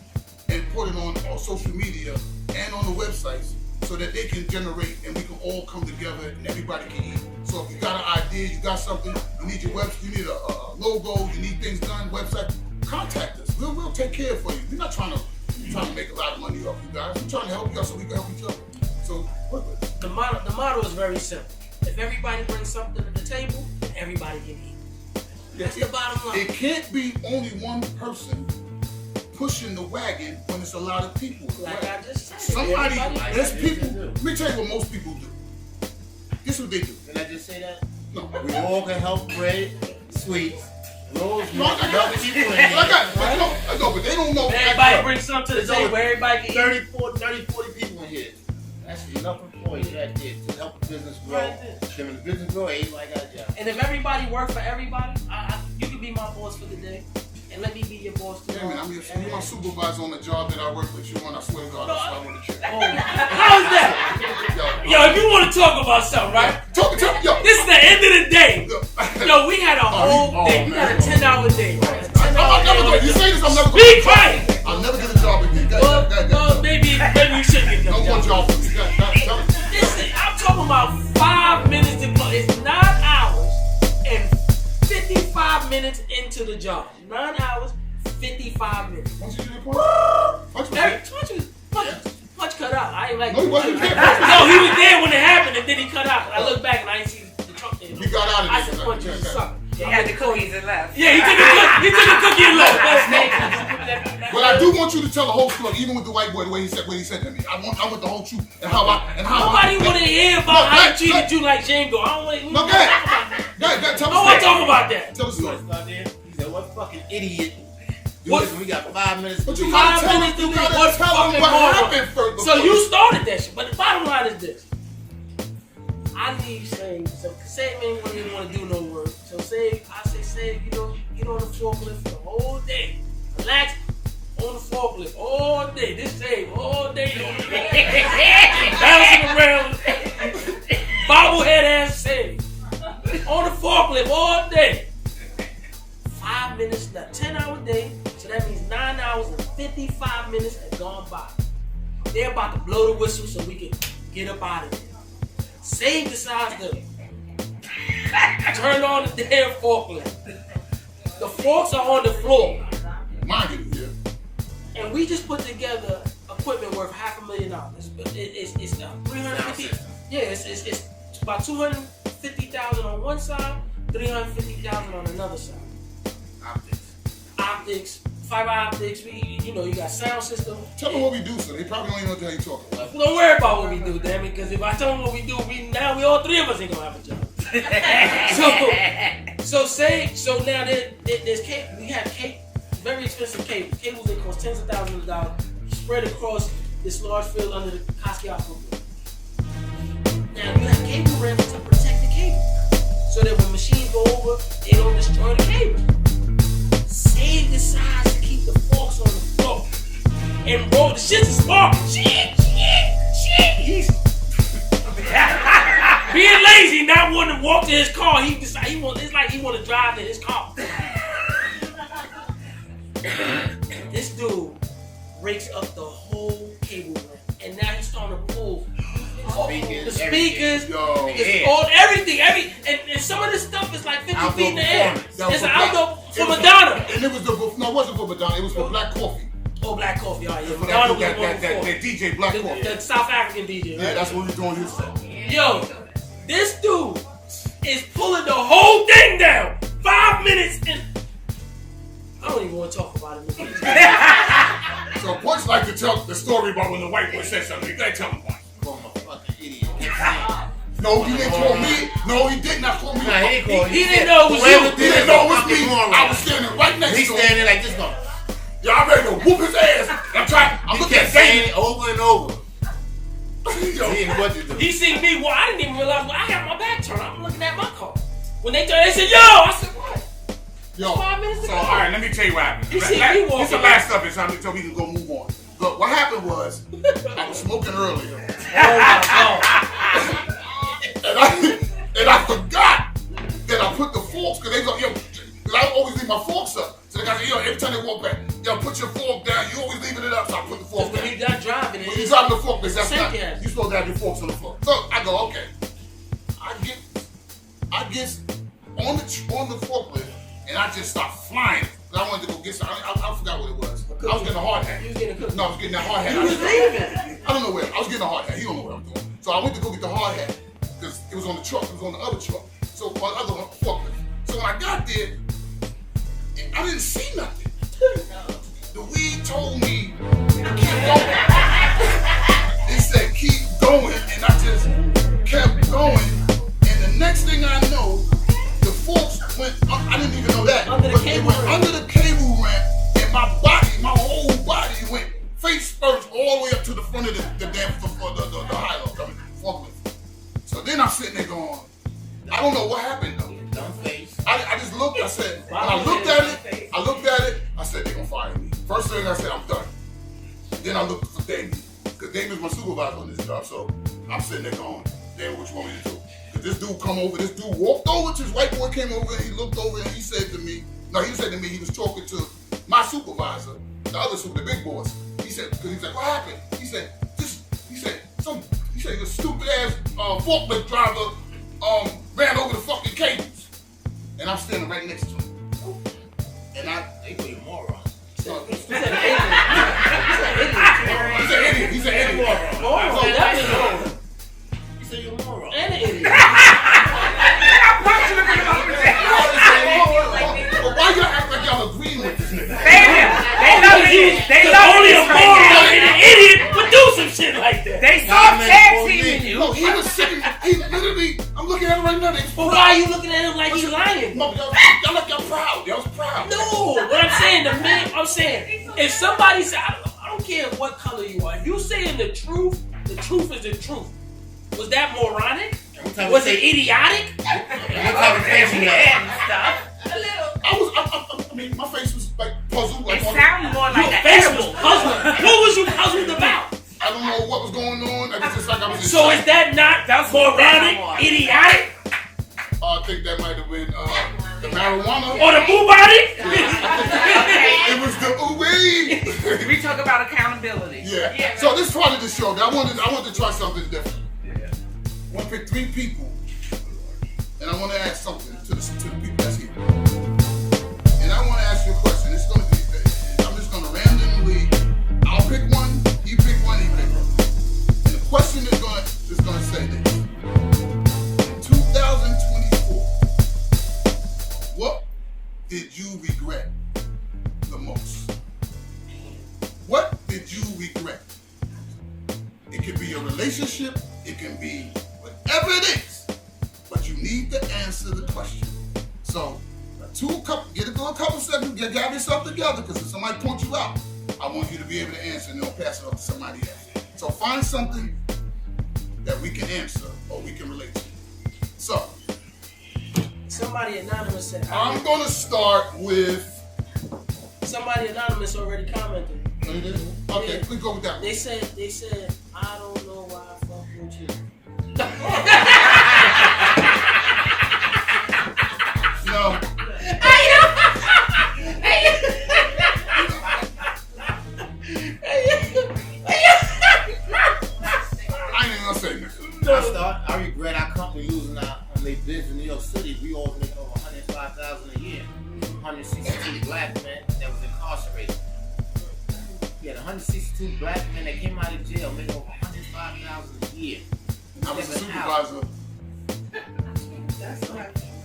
Speaker 3: and put it on social media and on the websites so that they can generate and we can all come together and everybody can eat. So if you got an idea, you got something, you need your website, you need a logo, you need things done, website, contact us. We'll take care of it for you. We're not trying to make a lot of money off you guys. We're trying to help you out so we can help each other. So
Speaker 1: The motto is very simple. If everybody brings something to the table, everybody can eat. That's the bottom line.
Speaker 3: It can't be only one person pushing the wagon when it's a lot of people.
Speaker 1: Like I just said.
Speaker 3: Somebody,
Speaker 1: everybody-
Speaker 3: there's people, let me tell you what most people do. This is what they do.
Speaker 2: Can I just say that?
Speaker 3: No.
Speaker 2: We all can help Ray Sweets. Rose,
Speaker 3: No, I got
Speaker 2: other people in
Speaker 3: I
Speaker 2: here.
Speaker 3: got, but they don't know.
Speaker 1: Everybody brings something to the table. Everybody can eat.
Speaker 2: 30, 40 people in here. That's enough employees right there to help the business grow.
Speaker 1: Right there.
Speaker 2: Then when the business grow, everybody got a job.
Speaker 1: And if everybody work for everybody, you can be my boss for the day. and let me be your boss too.
Speaker 3: Yeah, man, I'm my supervisor on the job that I work with you on. I swear to God, that's why I want to check.
Speaker 1: Oh, how's that? Yo, if you want to talk about something, right?
Speaker 3: Talk, yo.
Speaker 1: This is the end of the day. Yo, we had a whole day. We had a 10-hour day, right? A 10-hour day.
Speaker 3: You say this, I'm never
Speaker 1: Be quiet.
Speaker 3: I'll never get a job again.
Speaker 1: Well, maybe you should get
Speaker 3: no more job.
Speaker 1: Listen, I'm talking about 5 minutes to go. It's 9 hours and 55 minutes into the job. 9 hours, 55 minutes.
Speaker 3: Once you do the
Speaker 1: Punch cut out. I ain't like.
Speaker 3: No, he wasn't there.
Speaker 1: No, he was there when it happened, and then he cut out. I looked back and I didn't see the truck there.
Speaker 3: He got out of there.
Speaker 1: I said, Punch, you suck.
Speaker 4: He had the cookies and left.
Speaker 1: Yeah, he took a cookie and left.
Speaker 3: But I do want you to tell the whole story, even with the white boy, the way he said to me. I want the whole truth and how
Speaker 1: Nobody want to hear about how he treated you like Django. I don't want to talk about that.
Speaker 3: Tell
Speaker 1: I want to talk about that.
Speaker 3: Tell the story.
Speaker 2: He said, what fucking idiot.
Speaker 1: What?
Speaker 2: Listen, we got 5 minutes.
Speaker 3: But you
Speaker 1: 5
Speaker 3: gotta
Speaker 1: minutes to
Speaker 3: tell
Speaker 1: what fucking
Speaker 3: him what happened first.
Speaker 1: So you started that shit, but the bottom line is this. I need you saying, so say man wouldn't even want to do no work. So say you know, get on the forklift for the whole day. Relax on the forklift all day. This save all day. Bouncing around. Bobblehead ass save. On the forklift all day. 5 minutes left. 10-hour day. So that means 9 hours and 55 minutes have gone by. They're about to blow the whistle so we can get up out of here. Save decides to turn on the damn forklift. The forks are on the floor.
Speaker 3: Mine is, yeah.
Speaker 1: And we just put together equipment worth $500,000. It's 350. Yeah, it's about $250,000 on one side, $350,000 on another side. Optics, fiber optics. You got sound system.
Speaker 3: Tell them what we do, so they probably don't even know what you're talking about.
Speaker 1: Don't worry about what we do, damn it. Because if I tell them what we do, we all three of us ain't gonna have a job. So now there's cable. We have cable, very expensive cable. Cables that cost tens of thousands of dollars, spread across this large field under the Basquiat program. Now you have cable ramps to protect the cable, so that when machines go over, they don't destroy the cable. Save decides to keep the forks on the floor and roll. The shit's sparking. Shit. He's being lazy, not wanting to walk to his car. He decide it's like he want to drive to his car. This dude breaks up the whole cable ramp, and now he's starting to pull the speakers, everything. And some of this stuff is like 50 feet in the air. It's an outdoor for Madonna.
Speaker 3: And it wasn't for Madonna. It was for Black Coffee.
Speaker 1: Oh, Black Coffee. All right, yeah.
Speaker 3: Madonna
Speaker 1: was
Speaker 3: that DJ Black Coffee.
Speaker 1: The South African DJ.
Speaker 3: Yeah, that's what he's doing his stuff.
Speaker 1: Yo, this dude is pulling the whole thing down. 5 minutes and I don't even want to talk about it.
Speaker 3: So Punch like to tell the story about when the white boy said something. You gotta tell him why.
Speaker 2: Call him a fucking idiot.
Speaker 3: No, he didn't call me. No, he did not call me.
Speaker 2: Nah, he
Speaker 1: didn't know it was you.
Speaker 3: He didn't know it was me. I was standing right next to him.
Speaker 2: He's standing like this, going.
Speaker 3: Y'all ready to whoop his ass? I'm looking at
Speaker 2: saying it over and over.
Speaker 1: He seen me. Well, I didn't even realize. I got my back turned. I'm looking at my car. When they turned, they said, "Yo," I said, "What?"
Speaker 3: Yo,
Speaker 1: 5 minutes ago.
Speaker 3: So all right, let me tell you what happened.
Speaker 1: You see me walking.
Speaker 3: This is the last stuff so we can go move on. But what happened was, I was smoking earlier.
Speaker 1: Oh my God.
Speaker 3: and I forgot that I put the forks, because they go, because I always leave my forks up. So they got to, every time they walk back, put your fork down. You always leaving it up, so I put the fork down.
Speaker 1: When you're not driving,
Speaker 3: when you're driving the fork, that's not.
Speaker 1: Yes.
Speaker 3: You're supposed to have your forks on the floor. So I go, okay. I get on the forklift, and I just start flying. I wanted to go get some. I forgot what it was. I was getting a hard hat.
Speaker 1: You was getting a cookie.
Speaker 3: No, I was getting that hard hat.
Speaker 1: You was leaving.
Speaker 3: I don't know where. I was getting a hard hat. He don't know what I'm doing. So I went to go get the hard hat because it was on the truck. It was on the other truck. So on the other forklift. So when I got there, I didn't see nothing. The weed told me keep going. It said keep going, and I just kept going. And the next thing I know, the forks went. I didn't even know that.
Speaker 1: Under the
Speaker 3: cable ramp, and my whole body went face first all the way up to the front of the damn the high-low forklift. So then I'm sitting there going, I don't know what happened though.
Speaker 2: Dumb face.
Speaker 3: I just looked. I said, when I looked at it, I said, they're gonna fire me. First thing I said, I'm done. Then I looked for Damien, because Damien's my supervisor on this job, so I'm sitting there going, Damien, what you want me to do? Because this dude walked over to his white boy, came over, and he looked over and he said to me, he was talking to my supervisor, the big boss. He said, because he's like, what happened? He said, your stupid ass forklift driver ran over the fucking cables. And I'm standing right next to him. And
Speaker 2: They call you moron.
Speaker 1: He's an idiot.
Speaker 3: He's an idiot.
Speaker 1: Moron.
Speaker 2: You said you're a moron.
Speaker 1: And an idiot.
Speaker 3: But why y'all act like y'all agreeing with this nigga?
Speaker 4: They
Speaker 1: Only a moron and an idiot would do some shit like that.
Speaker 4: They start tag teaming you.
Speaker 3: No, he was sitting, he literally, I'm looking at him right now.
Speaker 1: But why are you looking at him like he's lying?
Speaker 3: No, y'all like y'all proud. Y'all was proud.
Speaker 1: No, what I'm saying, if somebody said, I don't care what color you are, if you saying the truth is the truth. Was that moronic? Was it idiotic?
Speaker 3: I mean, my face was like puzzled. Like
Speaker 4: It sounded more like
Speaker 1: Your
Speaker 4: an
Speaker 1: face
Speaker 4: edible.
Speaker 1: was puzzled. What was you puzzled about?
Speaker 3: I don't know what was going on. I was just like I was.
Speaker 1: So is that not moronic, idiotic,
Speaker 3: I think that might have been the marijuana.
Speaker 1: or the boo body?
Speaker 3: It was the ooh-wee.
Speaker 4: We talk about accountability.
Speaker 3: Yeah. So this part of the show, I wanted to try something different. I want to pick 3 people, and I want to ask something to the people that's here. And I want to ask you a question. It's going to be, I'm just going to randomly, I'll pick one, you pick one, he pick one. And the question is going to say this. In 2024, what did you regret the most? What did you regret? It could be a relationship, it can be whatever it is, but you need to answer the question. So, get a couple seconds, gather yourself together, because if somebody points you out, I want you to be able to answer and they'll pass it up to somebody else. So find something that we can answer or we can relate to. So,
Speaker 1: Somebody anonymous said,
Speaker 3: I'm going to start with...
Speaker 1: Somebody anonymous already commented.
Speaker 3: Okay, we go with that one.
Speaker 1: They said, I don't know why I fuck with you.
Speaker 3: No. I ain't even gonna say nothing.
Speaker 2: I regret our company losing on their bids in New York City. We all making over $105,000 a year. 162 black men that was incarcerated. We had 162 black men that came out of jail making over $105,000 a year.
Speaker 3: I was a supervisor.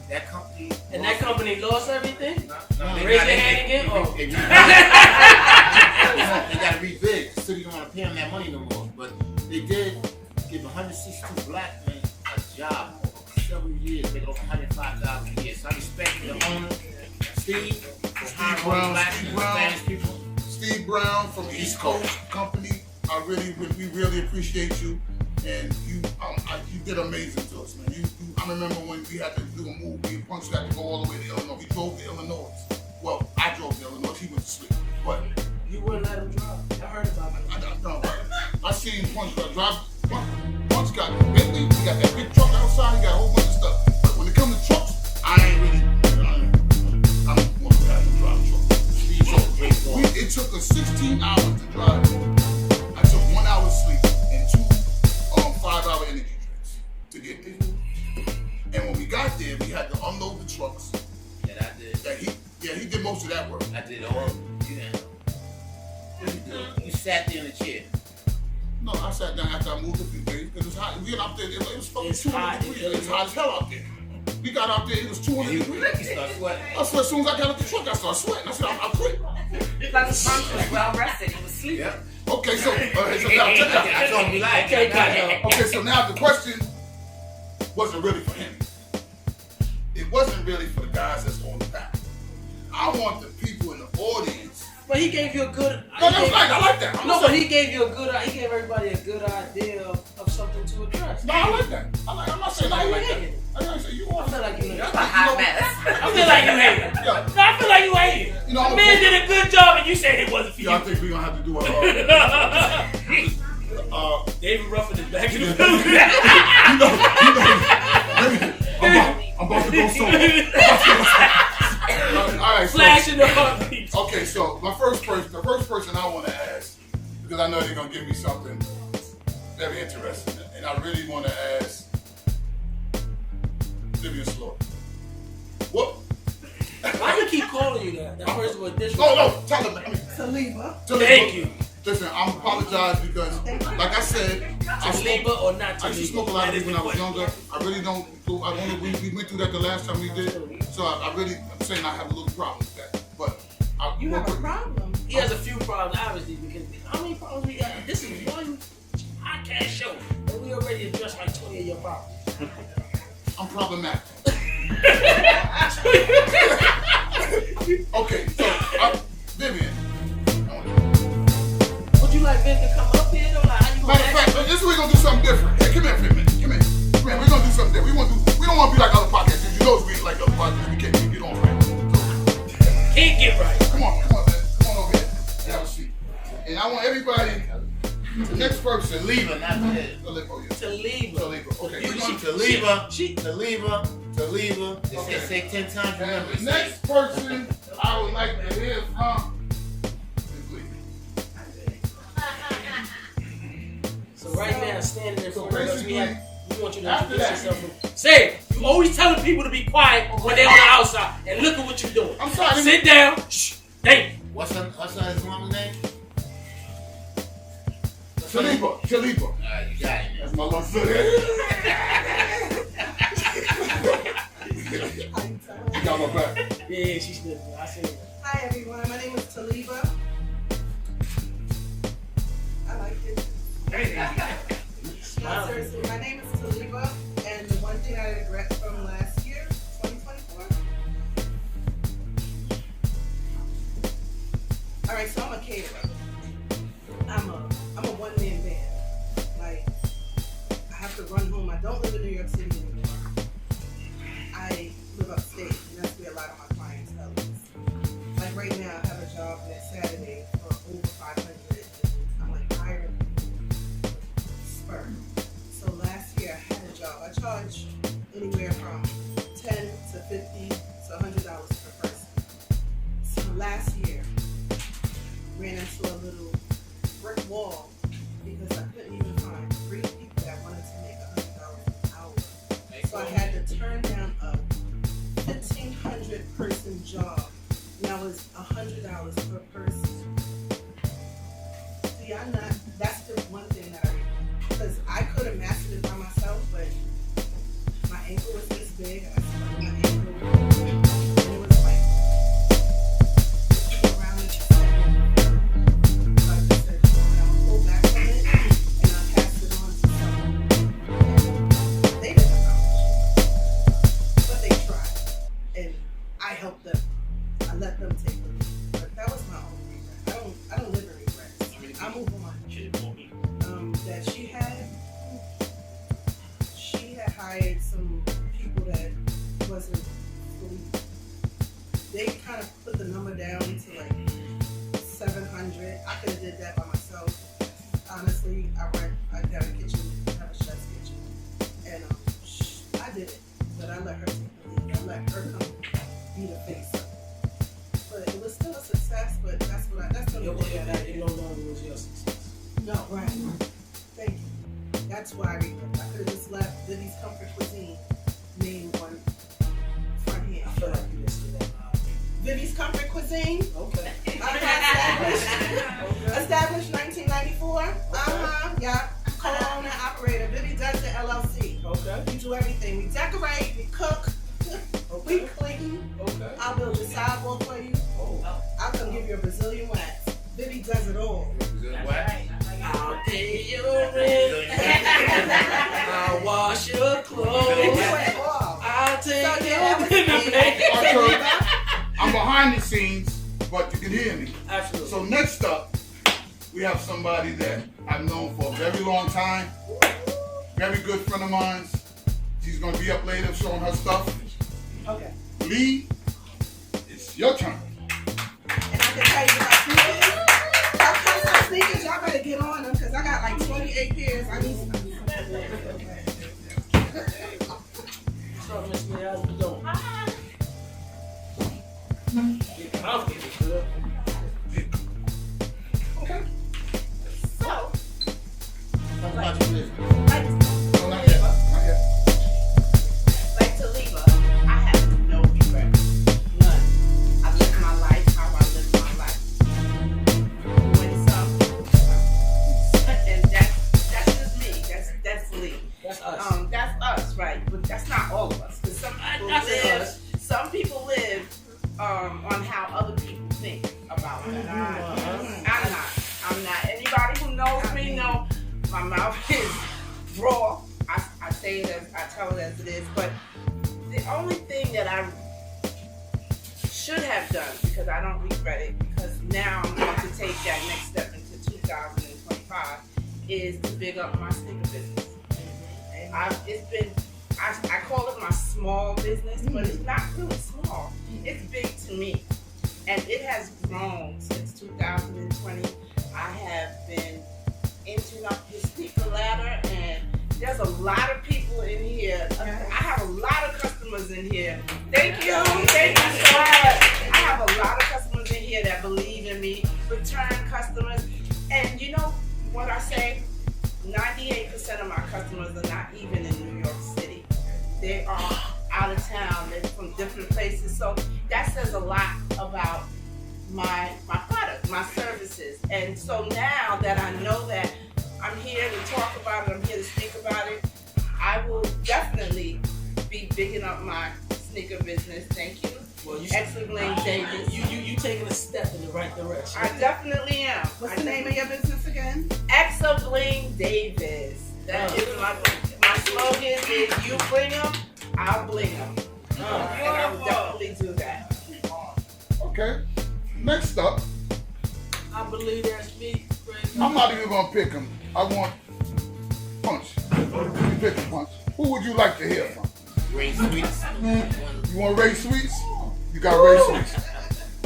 Speaker 2: That company.
Speaker 1: And that company lost everything?
Speaker 2: No, they
Speaker 1: Raise
Speaker 2: got-
Speaker 1: your hand again? Oh.
Speaker 2: They got to rebid. The city don't want to pay them that money no more. But they did give 162 black men a job for several years, making over $105,000 a year. So I respect the owner, Steve, for hiring
Speaker 3: Brown,
Speaker 2: black
Speaker 3: Steve
Speaker 2: and
Speaker 3: Brown.
Speaker 2: Spanish people.
Speaker 3: Steve Brown from East Coast Company. We really appreciate you, and you did amazing to us, man. I remember when we had to do a move. We punched had to go all the way to Illinois. We drove to Illinois. Well, I drove to Illinois. He went to sleep, but
Speaker 1: You wouldn't let him drive. I heard about it.
Speaker 3: I seen Punch drive. Punch got Bentley. He got that big truck outside. He got a whole bunch of stuff. But when it comes to trucks, I don't want to have him drive a truck. It took us 16 hours to drive. I took 1 hour's sleep and 2 5-hour energy drinks to get there. And when we got there, we had to unload the trucks.
Speaker 2: That I did.
Speaker 3: He did most of that work.
Speaker 2: I did all. You didn't. You sat there in the chair.
Speaker 3: No, I sat down after I moved a few days because it was hot. We got out there, it was fucking
Speaker 1: It's
Speaker 3: 200
Speaker 1: hot.
Speaker 3: degrees. It was hot as hell out there. We got out there, it was 200
Speaker 2: You
Speaker 3: degrees.
Speaker 2: start sweating.
Speaker 3: I swear, as soon as I got out the truck, I started sweating. I said, I'll quit.
Speaker 4: Plus, Punch was well rested. He was sleeping.
Speaker 2: Yeah.
Speaker 3: Okay, so now check it
Speaker 2: I
Speaker 3: out.
Speaker 2: told him relax.
Speaker 1: Okay, got
Speaker 3: Okay, so now the question wasn't really for him. It wasn't really for the guys that's on the back. I want the people in the audience.
Speaker 1: But he gave you a good.
Speaker 3: No, that's right. I like that.
Speaker 1: He gave you a good. He gave everybody a good idea of something to address.
Speaker 3: No, I like that. I'm not saying I like that. I'm not saying you
Speaker 1: I
Speaker 3: want
Speaker 1: feel like you.
Speaker 4: You're a hot mess.
Speaker 1: I feel like you hate it.
Speaker 3: Yeah.
Speaker 1: No, I feel like you hate it.
Speaker 3: You know, know,
Speaker 5: The man did a good job, and you said it wasn't for
Speaker 3: yeah, I
Speaker 5: you.
Speaker 3: think we're gonna have to do a.
Speaker 5: David Ruffin is back in the
Speaker 3: You
Speaker 5: building.
Speaker 3: I'm about to go solo. All right,
Speaker 5: Flash in the heartbeat.
Speaker 3: okay, so the first person I want to ask, because I know they're gonna give me something very interesting, and I really want to ask Vivian Slaughter. What?
Speaker 1: Why do you keep calling you that? That first was this.
Speaker 3: No, tell them.
Speaker 6: Saliba.
Speaker 5: Thank you.
Speaker 3: Listen, I apologize because, like I said, I
Speaker 1: Taliba or not
Speaker 3: I used to
Speaker 1: Taliba?
Speaker 3: smoke a lot of weed when I was younger. I really don't. We went through that the last time we did, so I'm saying I have a little problem with that. But
Speaker 6: You have a problem.
Speaker 1: He has a few problems, obviously, because how many problems we got? This is one podcast show, and we already addressed like 20 of your problems.
Speaker 3: I'm problematic. Okay, so Vivian.
Speaker 1: Would you like Vin to come up here? Or like, how you
Speaker 3: Matter of fact, this is we're gonna do something different. Hey, come here for a minute. Come here. We're gonna do something different. We don't want to be like other podcasts. You know, we like other podcasts. We can't get on right.
Speaker 5: Can't get right.
Speaker 3: Come on, man. Come on over here. Have a seat. And I want everybody. The next person.
Speaker 2: Taliba, not Ted.
Speaker 3: Oh, yeah.
Speaker 1: Taliba.
Speaker 3: Taliba. Okay.
Speaker 1: You-
Speaker 3: we're gonna-
Speaker 2: Taliba. They
Speaker 3: Okay.
Speaker 2: say 10 times.
Speaker 3: And
Speaker 2: Remember,
Speaker 3: the next person I would like to hear from is Lee.
Speaker 1: So right now, standing in
Speaker 3: So
Speaker 1: front of us, we want you to
Speaker 3: after
Speaker 1: introduce
Speaker 3: that-
Speaker 1: yourself. Say it. You always telling people to be quiet when they're on the outside, and look at what you're doing.
Speaker 3: I'm sorry.
Speaker 1: Sit down. Shh. Thank you.
Speaker 2: What's his mama's name?
Speaker 3: Taliba.
Speaker 2: Alright, you got it.
Speaker 3: That's my little foot. You got my back.
Speaker 1: Yeah, she's good. I see it.
Speaker 6: Hi everyone, my name is Taliba. I like it. No, seriously, my name is Taliba, and the one thing I regret from last year, 2024. All right, so I'm a caterer. I'm a one-man band. Like, I have to run home. I don't live in New York City anymore. I live upstate, and that's where a lot of my clientele is. Like right now, I have a job next Saturday for over 500, and I'm like hiring spur. So last year I had a job. I charge anywhere from $10 to $50 to $100 per person. So last year, ran into a little brick wall because I couldn't even find 3 people that wanted to make $100 an hour. So I had to turn down a 1,500 person job. Now it's $100 per person. See, that's the one thing that I regret. Because I could have mastered it by myself, but my ankle was this big, and I sprained my ankle. And it was like, looking around and just saying, like I said, I pulled back from it, and I passed it on to someone. And they didn't accomplish it, but they tried. And I helped them. I let them take the lead. But that was my own regret. I don't live in regrets. I move on. That she had hired some people that wasn't fully. They kind of put the number down to like 700. I could have did that by myself. Honestly, I got a kitchen, I have a chef's kitchen, and I did it. But I let her take the lead. I let her come be the face of it. But it was still a success. But that's the
Speaker 1: Your
Speaker 6: only
Speaker 1: boy,
Speaker 6: thing that I
Speaker 1: it
Speaker 6: did.
Speaker 1: no longer was your success.
Speaker 6: No, right. Thank you. That's why I regret. I could have just left Vivi's Comfort Cuisine name on front
Speaker 1: I
Speaker 6: hand.
Speaker 1: feel like you didn't say that loud.
Speaker 6: Vivi's Comfort Cuisine,
Speaker 1: Okay.
Speaker 6: established 1994. Yeah. Co-owner, operator. Vivi does the LLC.
Speaker 1: Okay.
Speaker 6: We do everything. We decorate, we cook, we
Speaker 1: Okay.
Speaker 6: clean.
Speaker 1: Okay.
Speaker 6: I'll build your sidewalk for you.
Speaker 1: Oh.
Speaker 6: I'll come give you a Brazilian wax. Vivi does it all.
Speaker 1: I'll pay your rent. I'll wash your
Speaker 6: We do
Speaker 1: clothes.
Speaker 6: it all.
Speaker 1: I'll
Speaker 6: So,
Speaker 1: take
Speaker 6: yeah,
Speaker 1: your
Speaker 6: that was
Speaker 1: dinner,
Speaker 6: me.
Speaker 1: baby.
Speaker 3: Arthur, I'm behind the scenes, but you can hear me.
Speaker 1: Absolutely.
Speaker 3: So next up, we have somebody that I've known for a very long time. Very good friend of mine. She's gonna be up later showing her stuff.
Speaker 6: Okay.
Speaker 3: Lee, it's your turn.
Speaker 6: can tell you about sneakers. Y'all got some sneakers, y'all better get on them because I got like 28 pairs. I need some.
Speaker 1: What's up, Miss Lee? How's you doing? Get comfortable, girl.
Speaker 6: So,
Speaker 2: Talk about your business.
Speaker 3: No, not yet. Not yet.
Speaker 4: Like Taliba, I have no regrets. None. I live my life how I live my life. Win some, and that's just me. That's Lee.
Speaker 1: That's us.
Speaker 4: That's us, right? But that's not all of us. 'Cause some people live on how other people think about that. I'm not. Anybody who knows me know my mouth is raw. I say it as I tell it as it is. But the only thing that I should have done, because I don't regret it, because now I'm going to take that next step into 2025, is to big up my sneaker business. I call it my small business, but it's not really small. It's big to me. And it has grown since 2020. I have been inching up the sneaker ladder, and there's a lot of people in here. I have a lot of customers in here. Thank you so much. I have a lot of customers in here that believe in me, return customers. And you know what I say? 98% of my customers are not even in New York City. They are out of town. They're from different places. So that says a lot about my product, my services. And so now that I know that I'm here to talk about it, I'm here to speak about it, I will definitely be bigging up my sneaker business. Thank you.
Speaker 1: Well, you
Speaker 4: Bling Davis.
Speaker 1: You taking a step in the right direction.
Speaker 4: I definitely am.
Speaker 6: what's the name of your business again?
Speaker 4: Bling Davis. That is my slogan is you bring them, I'll bling them. And I will definitely do that.
Speaker 3: Okay. Next up,
Speaker 1: I believe that's me, Crazy.
Speaker 3: I'm not even gonna pick him. I want Punch. You pick a Punch. Who would you like to hear from?
Speaker 2: Ray Sweets.
Speaker 3: You want Ray Sweets? You got Ray Sweets.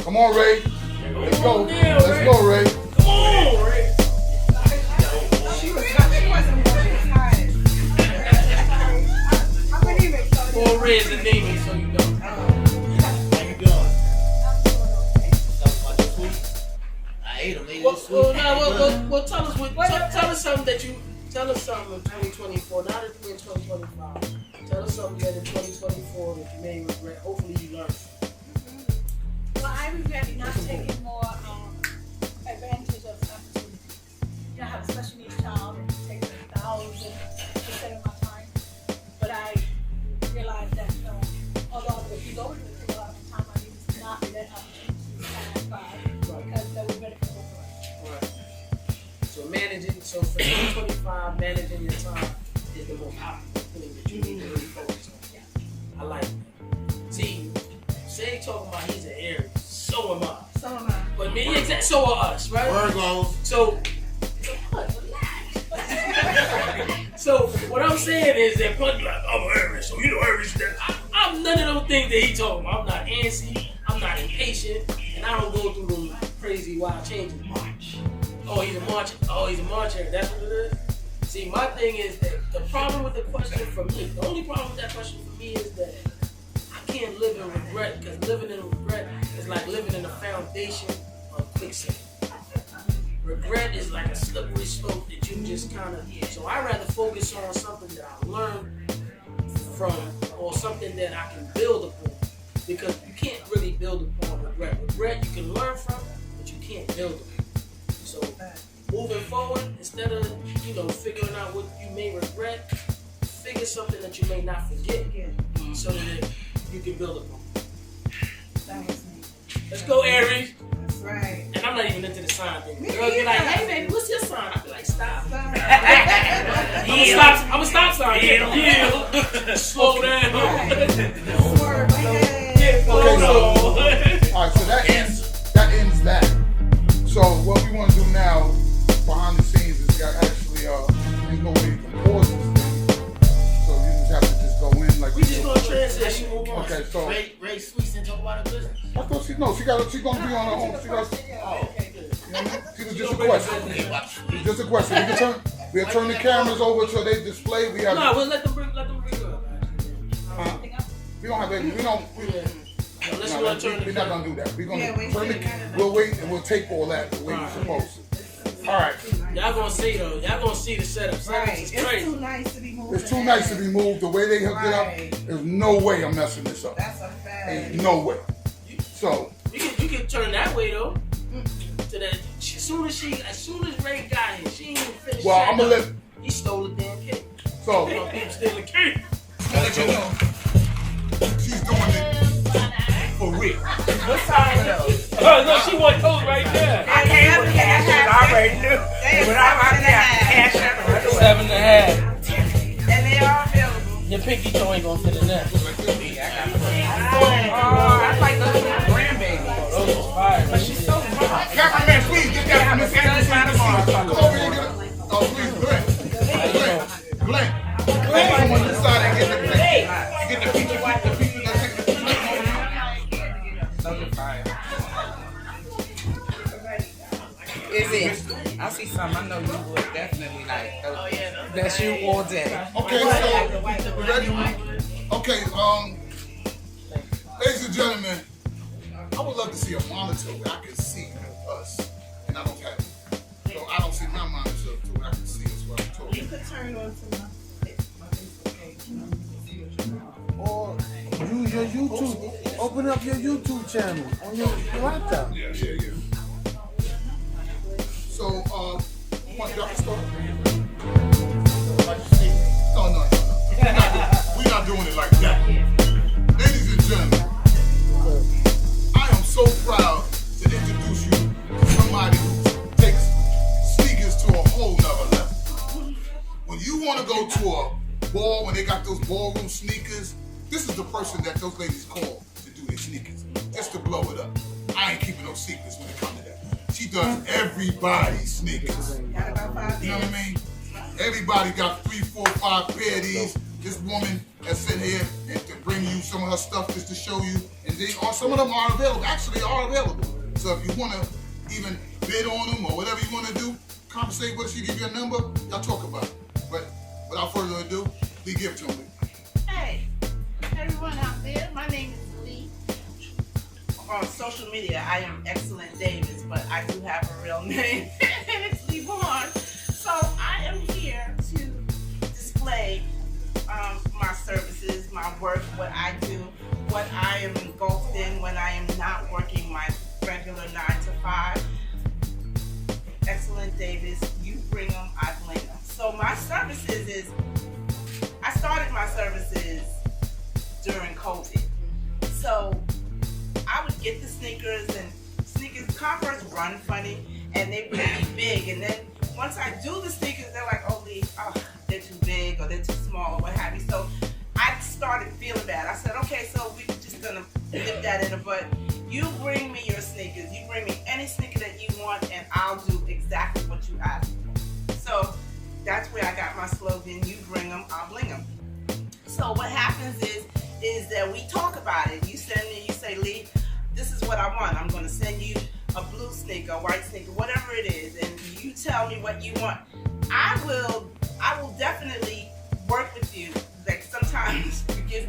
Speaker 3: Come on, Ray. Let's go. Let's go, Ray.
Speaker 1: Come on, Ray.
Speaker 6: She wasn't working tired. I wouldn't even tell you.
Speaker 1: Well, Ray is the name, so you know.
Speaker 2: How you doing? Talk about your sweets. I ate them. They just sweet.
Speaker 1: Well, tell us something that you tell us something in 2024. Now that we're in 2025, tell us something that in 2024 that you may regret. Hopefully, you learn.
Speaker 7: Well, I regret not taking more advantage of opportunities. You know, I have a special needs child and it takes 1,000% of my time. But I realized that although if you go into it for a lot of time, I need to not let opportunities pass by because that would benefit both of us.
Speaker 1: Right. So for 2025, managing your time is the most optimal thing that you need to really focus on.
Speaker 7: Yeah.
Speaker 1: I like that. See, Shay talking about he's an Aries. So am I.
Speaker 6: So am I.
Speaker 1: But me, so are us, right?
Speaker 2: Virgos.
Speaker 1: So, so what I'm saying is that Punch like, I'm an Aries, so you know Aries. I'm none of those things that he talking about. I'm not antsy, I'm not impatient, and I don't go through them crazy wild changes. March. Oh, he's a March Aries. That's what it is. See, my thing is that the problem with the question for me, the only problem with that question for me is that I can't live in regret, because living in regret is like living in a foundation of quicksand. Regret is like a slippery slope that you just kind of. So I rather focus on something that I learned from, or something that I can build upon, because you can't really build upon regret. Regret you can learn from, but you can't build upon. So moving forward, instead of figuring out what you may regret, figure something that you may not forget, so that you can build upon.
Speaker 6: Thanks, me.
Speaker 1: Let's go, Aries.
Speaker 6: That's right.
Speaker 1: And I'm not even into the sign thing.
Speaker 6: Me
Speaker 1: Girls be like,
Speaker 6: either.
Speaker 1: hey baby, what's your sign? I be like, stop.
Speaker 6: Right.
Speaker 1: I'm a stop sign. Yeah. Slow down.
Speaker 6: Swerve ahead.
Speaker 1: Slow
Speaker 3: Okay,
Speaker 1: down.
Speaker 3: All right, so that ends that. So what we want to do now, behind the scenes, is actually there's no way you can pause this thing. So you just have to just go in like
Speaker 1: We just gonna transition. Move on.
Speaker 3: Okay, so
Speaker 2: Ray Sweets didn't talk about her business.
Speaker 3: I thought She gonna be on her own. She got.
Speaker 1: Okay, good.
Speaker 3: You know what I mean? She was just a question. Just a question. We'll turn the cameras over so they display. We have.
Speaker 1: No, we'll let them bring her up.
Speaker 3: We don't have any. We don't.
Speaker 1: Unless
Speaker 3: No,
Speaker 1: you want to turn
Speaker 3: we're not gonna do that. We're gonna
Speaker 6: Yeah,
Speaker 3: turn the. We'll wait and we'll tape all that the way we're supposed to. All right.
Speaker 1: Y'all gonna see though. Y'all gonna see the setup.
Speaker 6: Right.
Speaker 1: Setup is
Speaker 6: It's
Speaker 1: crazy.
Speaker 6: too nice to be moved.
Speaker 3: It's too nice to be moved. The way they hooked it
Speaker 6: Right.
Speaker 3: up, there's no way I'm messing this up.
Speaker 6: That's a fact.
Speaker 3: Ain't no way. So
Speaker 1: You can turn that way though. To that. As soon as Ray got here, she ain't even finished.
Speaker 3: well, I'm gonna let.
Speaker 1: He stole the damn cake.
Speaker 3: So
Speaker 1: You know, people steal the cake.
Speaker 3: I'll let you know. She's doing it for real.
Speaker 4: What size are those?
Speaker 5: Oh, no, she want those right there.
Speaker 4: I came with cash. I already knew. Without my cash,
Speaker 5: 7.5.
Speaker 4: and they are available.
Speaker 5: Your pinky toe ain't gonna fit in there.
Speaker 4: Oh, that's like those grandbabies.
Speaker 5: Those is fire.
Speaker 4: But she's so fine.
Speaker 3: Cameraman, please get that from Miss Anderson. Come over here and get it. Oh, please, Glenn. Come on this side and get the picture. Get the picture. Get the picture. Let's take the picture.
Speaker 4: Those are fire. Is it? I see some. I know you would definitely like those. Oh yeah. That's you all day.
Speaker 3: Okay, so we ready? Okay, ladies and gentlemen, I would love to see a monitor where I can see us, and I don't have it. So I don't see my monitor so I can see us while I'm talking.
Speaker 6: You could turn on to my Facebook page. You know, see what you're doing.
Speaker 8: Or use your YouTube. Open up your YouTube channel on your laptop.
Speaker 3: Yeah. So, what, y'all can start? No. We're not doing it like that. Ladies and gentlemen, I am so proud to introduce you to somebody who takes sneakers to a whole nother level. When you want to go to a ball, when they got those ballroom sneakers, this is the person that those ladies call to do their sneakers, just to blow it up. I ain't keeping no secrets when it comes to that. She does everybody's sneakers. You know what I mean? Everybody got 3, 4, 5 pair of these. This woman has sent here and to bring you some of her stuff just to show you. And some of them are available, actually are available. So if you want to even bid on them or whatever you want to do, conversate with her. She give you a number, y'all talk about it. But without further ado, please give it to me.
Speaker 4: Hey, everyone out there. My name is Lee. On social media, I am Excellent Davis, but I do have a real name, and it's Lee Vaughn. So I am here to display my services, my work, what I do, what I am engulfed in when I am not working my regular 9 to 5. Excellent Davis, you bring them, I bling them. So my services is, I started my services during COVID. So I would get the sneakers, and Converse run funny, and they would be big. And then once I do the sneakers, they're like, oh, Lee, they're too big or they're too small or what have you. So I started feeling bad. I said, okay, so we're just gonna nip that in the bud. You bring me your sneakers. You bring me any sneaker that you want, and I'll do exactly what you ask. So that's where I got my slogan, you bring them, I'll bling them. So what happens is that we talk about it. You send me, you say, Lee, this is what I want. I'm gonna send you a blue sneaker, a white sneaker, whatever it is, and you tell me what you want. I will definitely work with you. Like sometimes you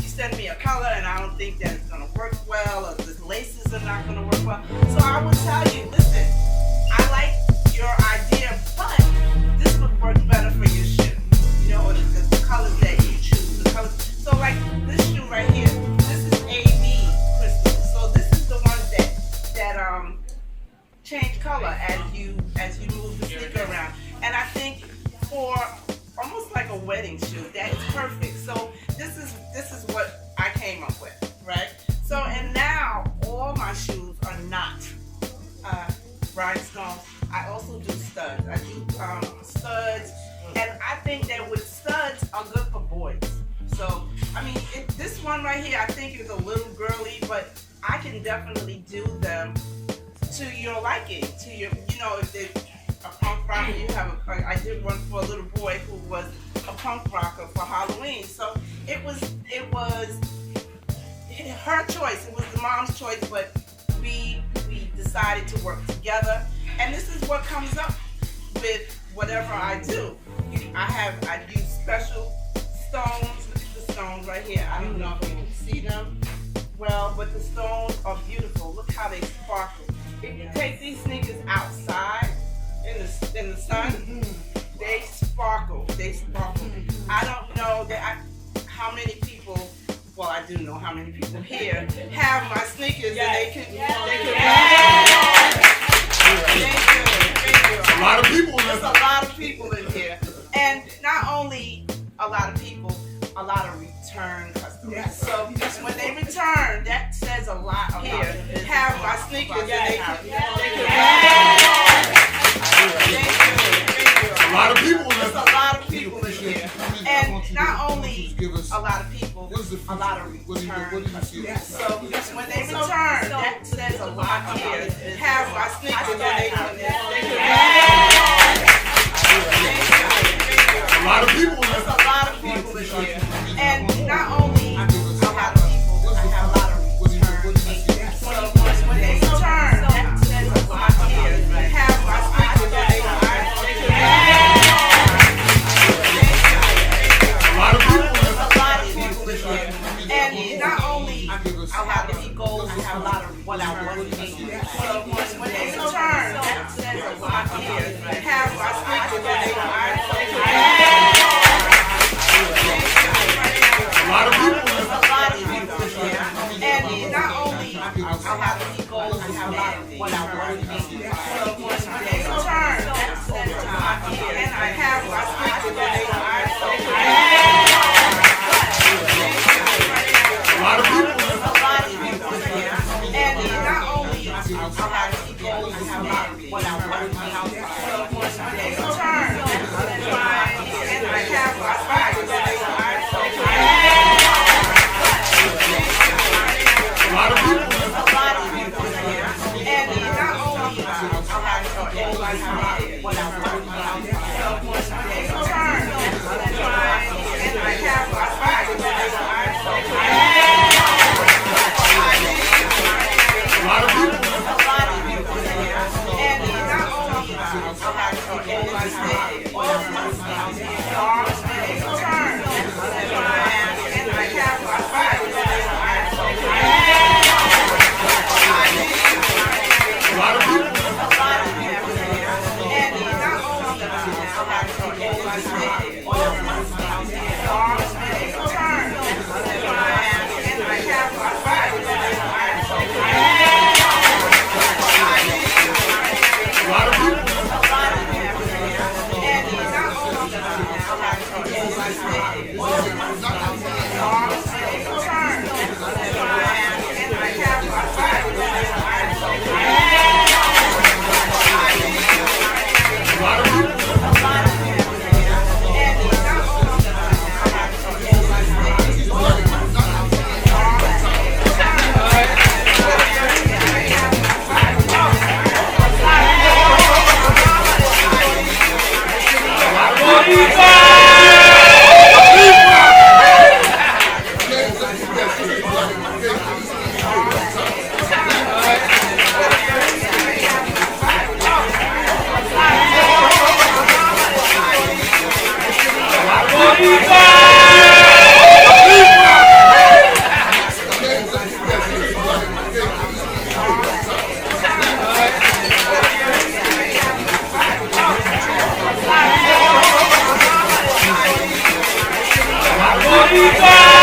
Speaker 4: send me a color and I don't think that it's gonna work well, or the laces are not gonna work well. So I will tell you, listen, I like your idea, but this would work better for your shoe. You know, or the colors that you choose, the colors. So like this shoe right here, this is AB crystal. So this is the one that change color as you move the sneaker around. And I think for almost like a wedding shoe, that is perfect. So this is what I came up with, right? So and now all my shoes are not rhinestones. I also do studs. I do studs, and I think that with studs are good for boys. So I mean, this one right here, I think is a little girly, but I can definitely do them to your liking, to your, you know, if they're a punk rocker, you have I did one for a little boy who was a punk rocker for Halloween. So it was her choice. It was mom's choice, but we decided to work together, and this is what comes up with whatever I do. I use special stones. Look at the stones right here. I don't know if you can see them well, but the stones are beautiful. Look how they sparkle. If you take these sneakers outside in the sun, they sparkle. They sparkle. I don't know how many people. Well, I do know how many people here have my sneakers, and they can. Thank you.
Speaker 3: A lot of people.
Speaker 4: There's a lot of people in here, and not only a lot of people, a lot of return customers. Yes. So when they return, that says a lot here. Have my sneakers, and they can.
Speaker 3: A lot of people.
Speaker 4: There's a lot of people in here, and not only a lot of people, a lot of return customers. So when they return, that says a lot here. Have my sneakers, and they can.
Speaker 3: A lot of people.
Speaker 4: There's a lot of people in here, and not only a lot of people, I have a lot of return customers. So when they return, that says a lot here. Have my sneakers, and they can.
Speaker 3: A lot of people.
Speaker 4: There's a lot of people in here, and not only I have any goals, I have a lot of what I want to be. So when they return, that says a lot here. Have my sneakers, and they can.
Speaker 3: A lot of people.
Speaker 4: There's a lot of people in here, and not only I have any goals, I have a lot of what I want to be. So when they return, that says a lot here, and I have my sneakers, and they can.
Speaker 3: A lot of people.
Speaker 4: There's a lot of people in here, and not only I have any goals, I have a lot of what I want to be. So when they return, that says a lot here, and I have my sneakers, and they can.
Speaker 3: A lot of people.
Speaker 4: There's a lot of people in here, and not only I have any goals, I have what I want to be. So when they return, that says a lot here, and I have my sneakers, and they can.
Speaker 3: A lot of people.
Speaker 4: There's a lot of people in here, and not only I have any goals, I have what I want to be. So when they return, that says a lot here, and I have my sneakers, and they can.
Speaker 3: A lot of people.
Speaker 4: There's a lot of people in here, and not only I have any goals, I have what I want to be. So when they return, that says a lot here, and I have my sneakers, and they can.
Speaker 3: A lot of people.
Speaker 4: There's a lot of people in here, and not only I have any goals, I have what I want to be. So when they return, that says a lot here, and I have my sneakers, and they can.
Speaker 3: A lot of people.
Speaker 4: There's a lot of people in here, and not only I have any goals, I have what I want to be.
Speaker 5: Viva!